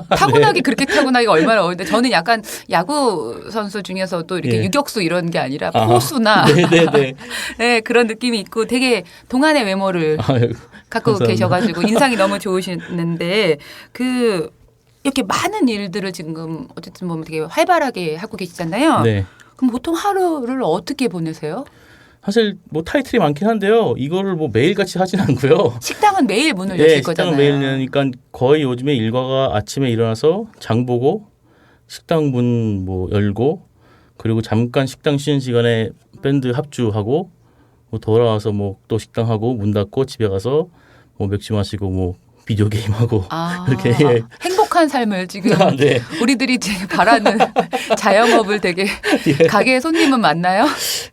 S2: 타고나기 그렇게 타고나기가 얼마나 어려운데 저는 약간 야구 선수 중에서도 이렇게 유격수 이런 게 아니라 포수나 네, 그런 느낌이 있고 되게 동안의 외모를 갖고
S4: 감사합니다.
S2: 계셔가지고 인상이 너무 좋으시는데 이렇게 많은 일들을 지금 어쨌든 보면 되게 활발하게 하고 계시잖아요.
S4: 네.
S2: 그럼 보통 하루를 어떻게 보내세요?
S4: 사실 뭐 타이틀이 많긴 한데요. 이거를 뭐 매일같이 하진 않고요.
S2: 식당은 매일 문을 여실 거잖아요.
S4: 식당은 매일 여니까 거의 요즘에 일과가 아침에 일어나서 장 보고 식당 문 뭐 열고 그리고 잠깐 식당 쉬는 시간에 밴드 합주하고 뭐 돌아와서 뭐 또 식당 하고 문 닫고 집에 가서 뭐 맥주 마시고 뭐 비디오 게임 하고 이렇게
S2: 행복한 삶을 지금
S4: 네.
S2: 우리들이 지금 바라는 자영업을 되게 가게에 손님은 많나요?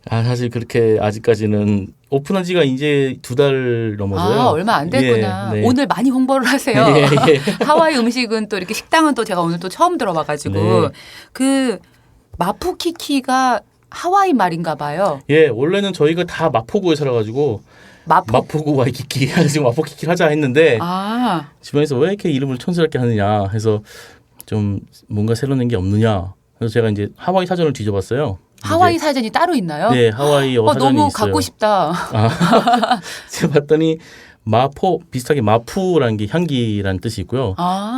S4: 사실 그렇게 아직까지는 오픈한 지가 이제 2달 넘어서요.
S2: 얼마 안 됐구나.
S4: 예, 네.
S2: 오늘 많이 홍보를 하세요.
S4: 예.
S2: 하와이 음식은 또 이렇게 식당은 또 제가 오늘 또 처음 들어봐가지고
S4: 네.
S2: 그 마푸키키가 하와이 말인가 봐요.
S4: 예, 원래는 저희가 다 마포구에 살아가지고 마포구 와이키키 해가지고 마포키키를 하자 했는데 주변에서 왜 이렇게 이름을 촌스럽게 하느냐 해서 좀 뭔가 새로 낸 게 없느냐. 그래서 제가 이제 하와이 사전을 뒤져봤어요.
S2: 하와이 사전이 따로 있나요?
S4: 네, 하와이어 사전이
S2: 너무
S4: 있어요.
S2: 갖고 싶다.
S4: 제가 봤더니 마포 비슷하게 마푸라는 게 향기라는 뜻이 있고요.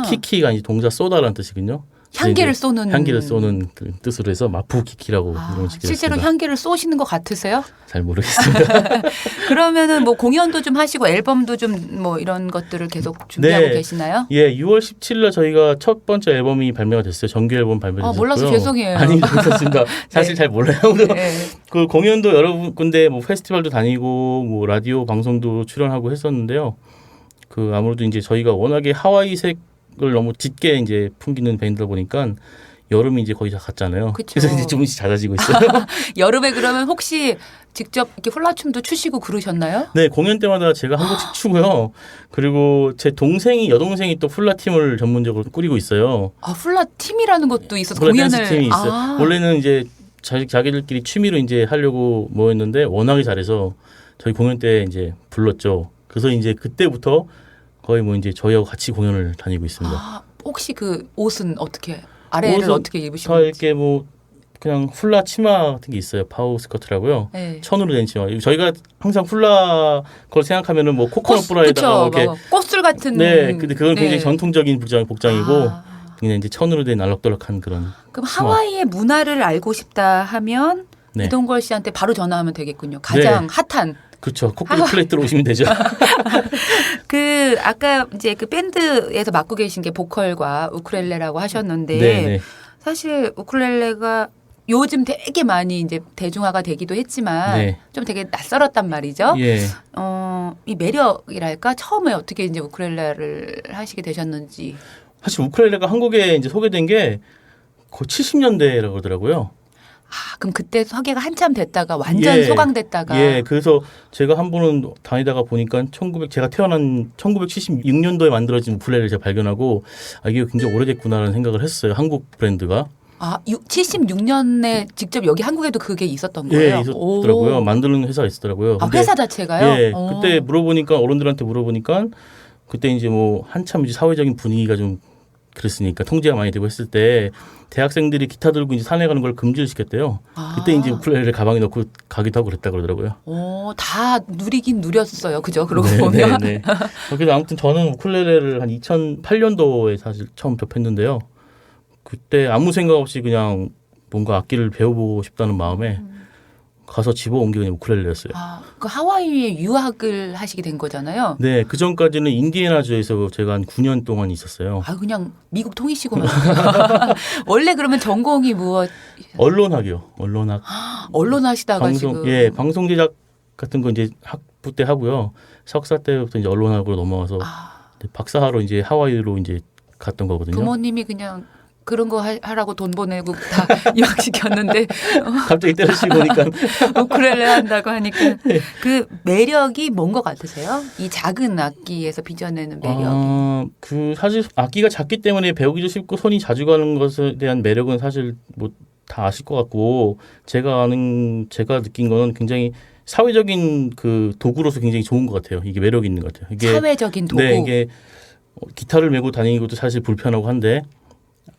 S4: 키키가 이제 동사 쏘다라는 뜻이거든요.
S2: 향기를 쏘는
S4: 향기를 쏘는 그 뜻으로 해서 마푸키키라고 이름을 짓게
S2: 실제로
S4: 됐습니다.
S2: 향기를 쏘시는 것 같으세요?
S4: 잘 모르겠습니다.
S2: 그러면은 뭐 공연도 좀 하시고 앨범도 좀 뭐 이런 것들을 계속 준비하고
S4: 네.
S2: 계시나요?
S4: 예, 6월 17일 날 저희가 첫 번째 앨범이 발매가 됐어요. 정규 앨범 발매됐고요.
S2: 몰라서 죄송해요.
S4: 아니, 괜찮습니다. 사실
S2: 네.
S4: 잘 몰라요.
S2: 네.
S4: 그 공연도 여러 군데 뭐 페스티벌도 다니고 뭐 라디오 방송도 출연하고 했었는데요. 그 아무래도 이제 저희가 워낙에 하와이색을 너무 짙게 이제 풍기는 밴드다 보니까 여름이 이제 거의 다 갔잖아요.
S2: 그쵸.
S4: 그래서 이제 조금씩 잦아지고 있어요.
S2: 여름에 그러면 혹시 직접 이렇게 훌라춤도 추시고 그러셨나요?
S4: 네, 공연 때마다 제가 한 곡씩 추고요. 그리고 제 여동생이 또 훌라 팀을 전문적으로 꾸리고 있어요.
S2: 훌라 팀이라는 것도 있어서
S4: 훌라
S2: 공연을
S4: 댄스 팀이 있어요. 원래는 이제 자기들끼리 취미로 이제 하려고 모였는데 워낙에 잘해서 저희 공연 때 이제 불렀죠. 그래서 이제 그때부터 거의 뭐 이제 저희하고 같이 공연을 다니고 있습니다.
S2: 혹시 그 옷은 어떻게 아래를
S4: 옷은
S2: 어떻게
S4: 다
S2: 입으시는지?
S4: 이렇게 뭐 그냥 훌라 치마 같은 게 있어요. 파우 스커트라고요.
S2: 네.
S4: 천으로 된 치마. 저희가 항상 훌라 걸 생각하면은 뭐 코코넛 브라에다가 이렇게
S2: 꽃술 같은.
S4: 네, 근데 그건 굉장히
S2: 네.
S4: 전통적인 복장이고 그냥 이제 천으로 된 알록달록한 그런.
S2: 그럼 하와이의 문화를 알고 싶다 하면
S4: 네.
S2: 이동걸 씨한테 바로 전화하면 되겠군요. 가장 핫한.
S4: 그렇죠. 코끼리 플레이트로 오시면 되죠.
S2: 그 아까 이제 그 밴드에서 맡고 계신 게 보컬과 우쿨렐레라고 하셨는데
S4: 네.
S2: 사실 우쿨렐레가 요즘 되게 많이 이제 대중화가 되기도 했지만
S4: 네.
S2: 좀 되게 낯설었단 말이죠.
S4: 예.
S2: 이 매력이랄까 처음에 어떻게 이제 우쿨렐레를 하시게 되셨는지.
S4: 사실 우쿨렐레가 한국에 이제 소개된 게 거의 70년대라고 그러더라고요.
S2: 그럼 그때 소개가 한참 됐다가 완전 소강됐다가.
S4: 예, 그래서 제가 한 번은 다니다가 보니까 제가 태어난 1976년도에 만들어진 우쿨렐레를 제가 발견하고 이게 굉장히 오래됐구나라는 생각을 했어요. 한국 브랜드가.
S2: 76년에 직접 여기 한국에도 그게 있었던 거예요?
S4: 예, 있었더라고요. 만드는 회사가 있었더라고요.
S2: 회사 자체가요?
S4: 예, 그때 물어보니까 어른들한테 물어보니까 그때 이제 뭐 한참 이제 사회적인 분위기가 좀 그랬으니까 통제가 많이 되고 했을 때 대학생들이 기타 들고 이제 산에 가는 걸 금지를 시켰대요. 그때 이제 우쿨렐레를 가방에 넣고 가기도 하고 그랬다 그러더라고요.
S2: 다 누리긴 누렸어요. 그죠? 그러고 보면.
S4: 네. 그래서 아무튼 저는 우쿨렐레를 한 2008년도에 사실 처음 접했는데요. 그때 아무 생각 없이 그냥 뭔가 악기를 배워보고 싶다는 마음에 가서 집어온 게 그냥 우쿨렐레였어요.
S2: 그 하와이에 유학을 하시게 된 거잖아요.
S4: 네, 그 전까지는 인디애나주에서 제가 한 9년 동안 있었어요.
S2: 그냥 미국 통이시구만. 원래 그러면 전공이 무엇?
S4: 언론학이요. 언론학.
S2: 언론 하시다가 지금.
S4: 예, 방송 제작 같은 거 이제 학부 때 하고요. 석사 때부터 이제 언론학으로 넘어가서 박사하러 이제 하와이로 이제 갔던 거거든요.
S2: 부모님이 그냥 그런 거 하라고 돈 보내고 다 유학시켰는데
S4: 갑자기 때려치고 보니까
S2: 우쿨렐레 한다고 하니까 그 매력이 뭔 것 같으세요? 이 작은 악기에서 빚어내는 매력이.
S4: 사실 악기가 작기 때문에 배우기도 쉽고 손이 자주 가는 것에 대한 매력은 사실 뭐 다 아실 것 같고 제가 느낀 거는 굉장히 사회적인 그 도구로서 굉장히 좋은 것 같아요. 이게 매력이 있는 것 같아요. 이게
S2: 사회적인 도구.
S4: 네, 이게 기타를 메고 다니는 것도 사실 불편하고 한데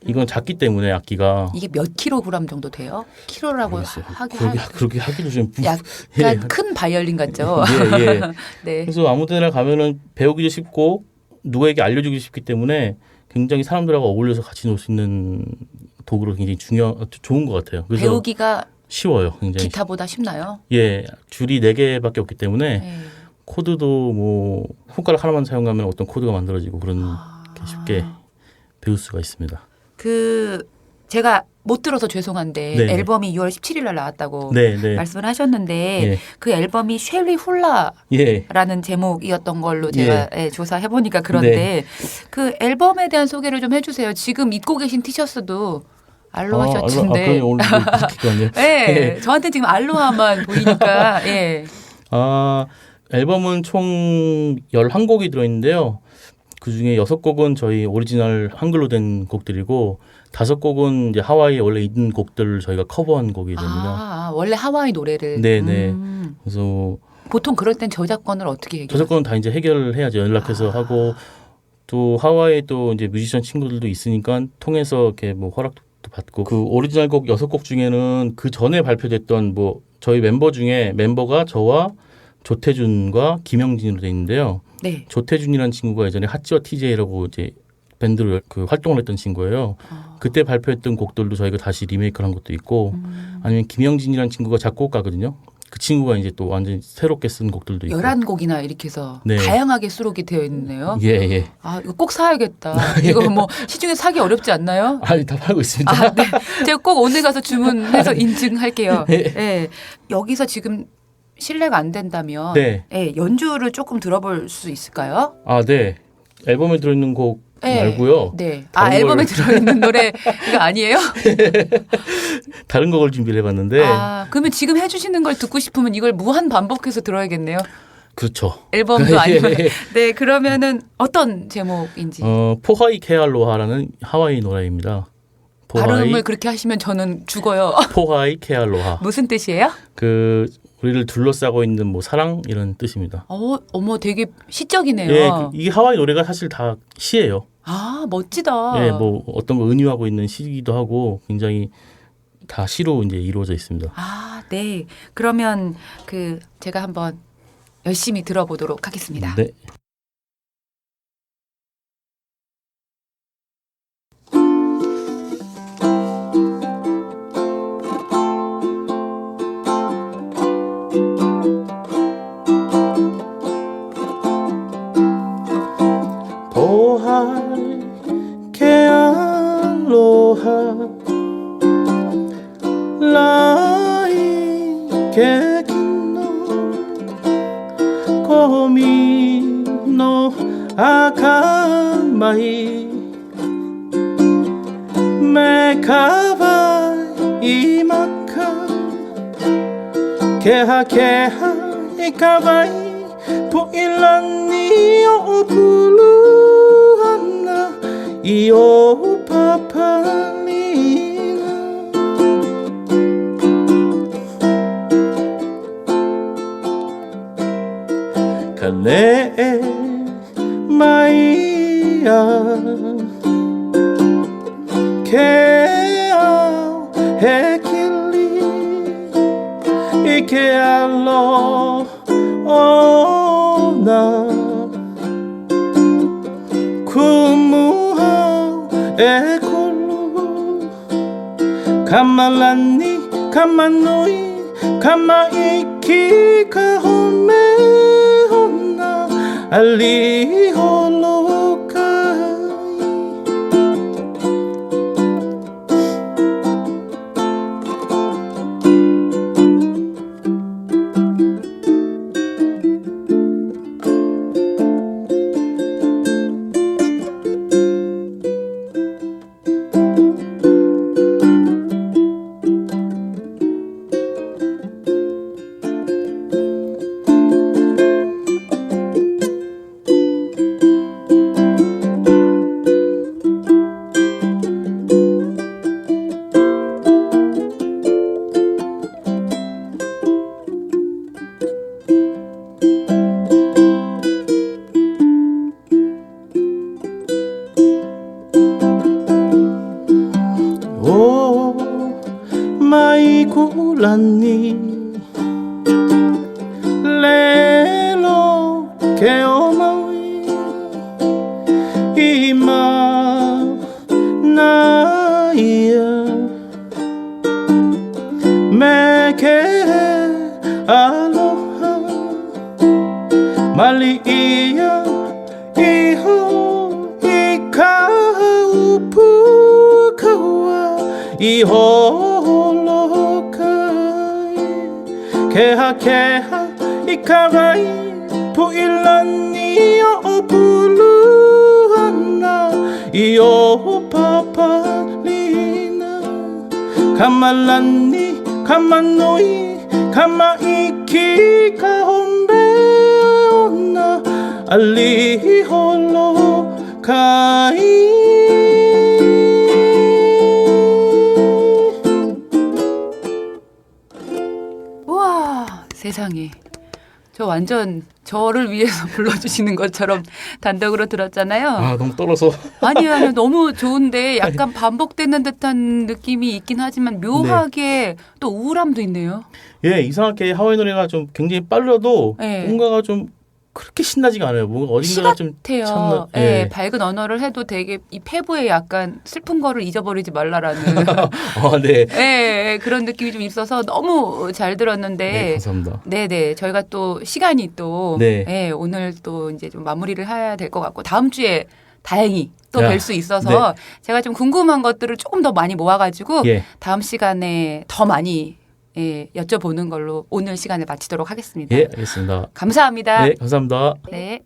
S4: 이건 작기 때문에 악기가
S2: 이게 몇 킬로그램 정도 돼요? 킬로라고
S4: 그렇게 하기도 좀
S2: 약간 큰 바이올린 같죠.
S4: 예.
S2: 네.
S4: 그래서 아무데나 가면은 배우기도 쉽고 누구에게 알려주기 쉽기 때문에 굉장히 사람들하고 어울려서 같이 놀 수 있는 도구로 굉장히 좋은 것 같아요. 그래서
S2: 배우기가
S4: 쉬워요. 굉장히
S2: 기타보다 쉽나요?
S4: 예, 줄이 4개밖에 없기 때문에
S2: 네.
S4: 코드도 뭐 손가락 하나만 사용하면 어떤 코드가 만들어지고 그런 게 쉽게 배울 수가 있습니다.
S2: 그 제가 못 들어서 죄송한데
S4: 네.
S2: 앨범이 6월 17일 날 나왔다고
S4: 네, 네.
S2: 말씀을 하셨는데
S4: 예.
S2: 그 앨범이 쉘리 훌라라는
S4: 예.
S2: 제목이었던 걸로 제가 조사해 보니까 그런데 그 앨범에 대한 소개를 좀 해주세요. 지금 입고 계신 티셔츠도 알로하 셔츠인데.
S4: 그러네. 오늘 그렇네요.
S2: 네, 저한테 지금 알로하만 보이니까. 예.
S4: 앨범은 총 11곡이 들어있는데요. 그중에 6곡은 저희 오리지널 한글로 된 곡들이고 5곡은 이제 하와이에 원래 있는 곡들을 저희가 커버한 곡이 됩니다.
S2: 원래 하와이 노래를.
S4: 네네. 그래서
S2: 보통 그럴 땐 저작권을 어떻게 해결해요?
S4: 저작권은 다 이제 해결을 해야죠. 연락해서 하고 또 하와이에 또 이제 뮤지션 친구들도 있으니까 통해서 이렇게 뭐 허락도 받고 그 오리지널 곡 6곡 중에는 그 전에 발표됐던 뭐 저희 멤버 중에 멤버가 저와 조태준과 김영진으로 돼 있는데요.
S2: 네.
S4: 조태준이라는 친구가 예전에 핫지와 TJ라고 이제 밴드로 그 활동을 했던 친구예요. 그때 발표했던 곡들도 저희가 다시 리메이크를 한 것도 있고 아니면 김영진이라는 친구가 작곡가거든요. 그 친구가 이제 또 완전히 새롭게 쓴 곡들도 있고
S2: 11곡이나 이렇게 해서
S4: 네.
S2: 다양하게 수록이 되어 있네요.
S4: 예, 예.
S2: 이거 꼭 사야겠다. 이거 뭐 시중에 사기 어렵지 않나요?
S4: 아니, 다 팔고 있습니다.
S2: 네. 제가 꼭 오늘 가서 주문해서 인증할게요. 네. 여기서 지금 실례가 안 된다면
S4: 네.
S2: 연주를 조금 들어볼 수 있을까요?
S4: 네. 앨범에 들어있는 곡 말고요.
S2: 네.
S4: 다른
S2: 앨범에
S4: 걸-
S2: 들어있는 노래 이거 아니에요?
S4: 다른 곡을 준비를 해봤는데
S2: 그러면 지금 해주시는 걸 듣고 싶으면 이걸 무한 반복해서 들어야겠네요.
S4: 그렇죠.
S2: 앨범도 아니면.
S4: 예.
S2: 네. 그러면은 어떤 제목인지.
S4: 포하이 케알로하라는 하와이 노래입니다.
S2: 발음을 그렇게 하시면 저는 죽어요.
S4: 포하이 케알로하.
S2: 무슨 뜻이에요?
S4: 그 우리를 둘러싸고 있는 뭐 사랑 이런 뜻입니다.
S2: 어머 되게 시적이네요.
S4: 예, 이게 하와이 노래가 사실 다 시예요.
S2: 멋지다.
S4: 예, 뭐 어떤 거 은유하고 있는 시기도 하고 굉장히 다 시로 이제 이루어져 있습니다.
S2: 네. 그러면 제가 한번 열심히 들어보도록 하겠습니다.
S4: 네. 포하이 케알로하 라이 게키노 고미노 아카마이 메카바 이마카 케하 이카바이 포일란니오 블루한나 이오 파팔리나 칼레 마이야 케아 헤킬리 이케알로 오나 쿠무하 에콜로 카말란니 카마노이 카마이키 카호메 혼나 알리 홀로카이 오 마이 굴란니 레로 게오마위 이마 나이야 메케 알로하 말리이야 이호 이카우푸카와 이 홀로 가이 개하 이 가와이 부일란니요 블루한나 이오 파파리나 가말란니 가만노이 가마이키 가홈베온나 알리 홀로 가이
S2: 우와, 세상에. 저 완전 저를 위해서 불러주시는 것처럼 단독으로 들었잖아요.
S4: 아 너무 떨어서
S2: 아니요. 너무 좋은데 약간 반복되는 듯한 느낌이 있긴 하지만 묘하게 또 우울함도 있네요.
S4: 예 이상하게 하와이 노래가 좀 굉장히 빨라도
S2: 네.
S4: 뭔가가 좀 그렇게 신나지가 않아요. 뭔가 어딘가가 좀
S2: 같아요.
S4: 참나.
S2: 예, 밝은 언어를 해도 되게 이 폐부에 약간 슬픈 거를 잊어버리지 말라라는
S4: 네.
S2: 예, 그런 느낌이 좀 있어서 너무 잘 들었는데
S4: 네, 감사합니다.
S2: 네네 저희가 또 시간이 또
S4: 네.
S2: 예, 오늘 또 이제 좀 마무리를 해야 될 것 같고 다음 주에 다행히 또
S4: 야,
S2: 뵐 수 있어서 제가 좀 궁금한 것들을 조금 더 많이 모아가지고
S4: 예.
S2: 다음 시간에 더 많이 예, 여쭤보는 걸로 오늘 시간을 마치도록 하겠습니다.
S4: 예, 알겠습니다.
S2: 감사합니다.
S4: 네, 감사합니다.
S2: 네.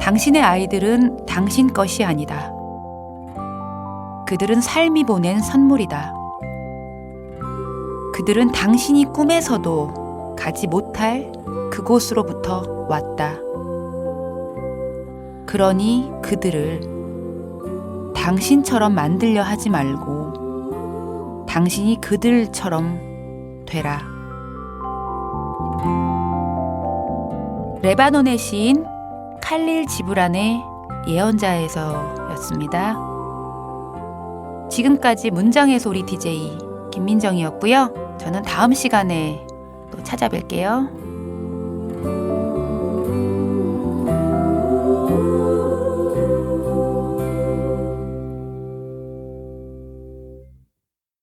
S2: 당신의 아이들은 당신 것이 아니다. 그들은 삶이 보낸 선물이다. 그들은 당신이 꿈에서도 가지 못할 그곳으로부터 왔다. 그러니 그들을 당신처럼 만들려 하지 말고 당신이 그들처럼 되라. 레바논의 시인 칼릴 지브란의 예언자에서였습니다. 지금까지 문장의 소리 DJ 김민정이었고요. 저는 다음 시간에 또 찾아뵐게요.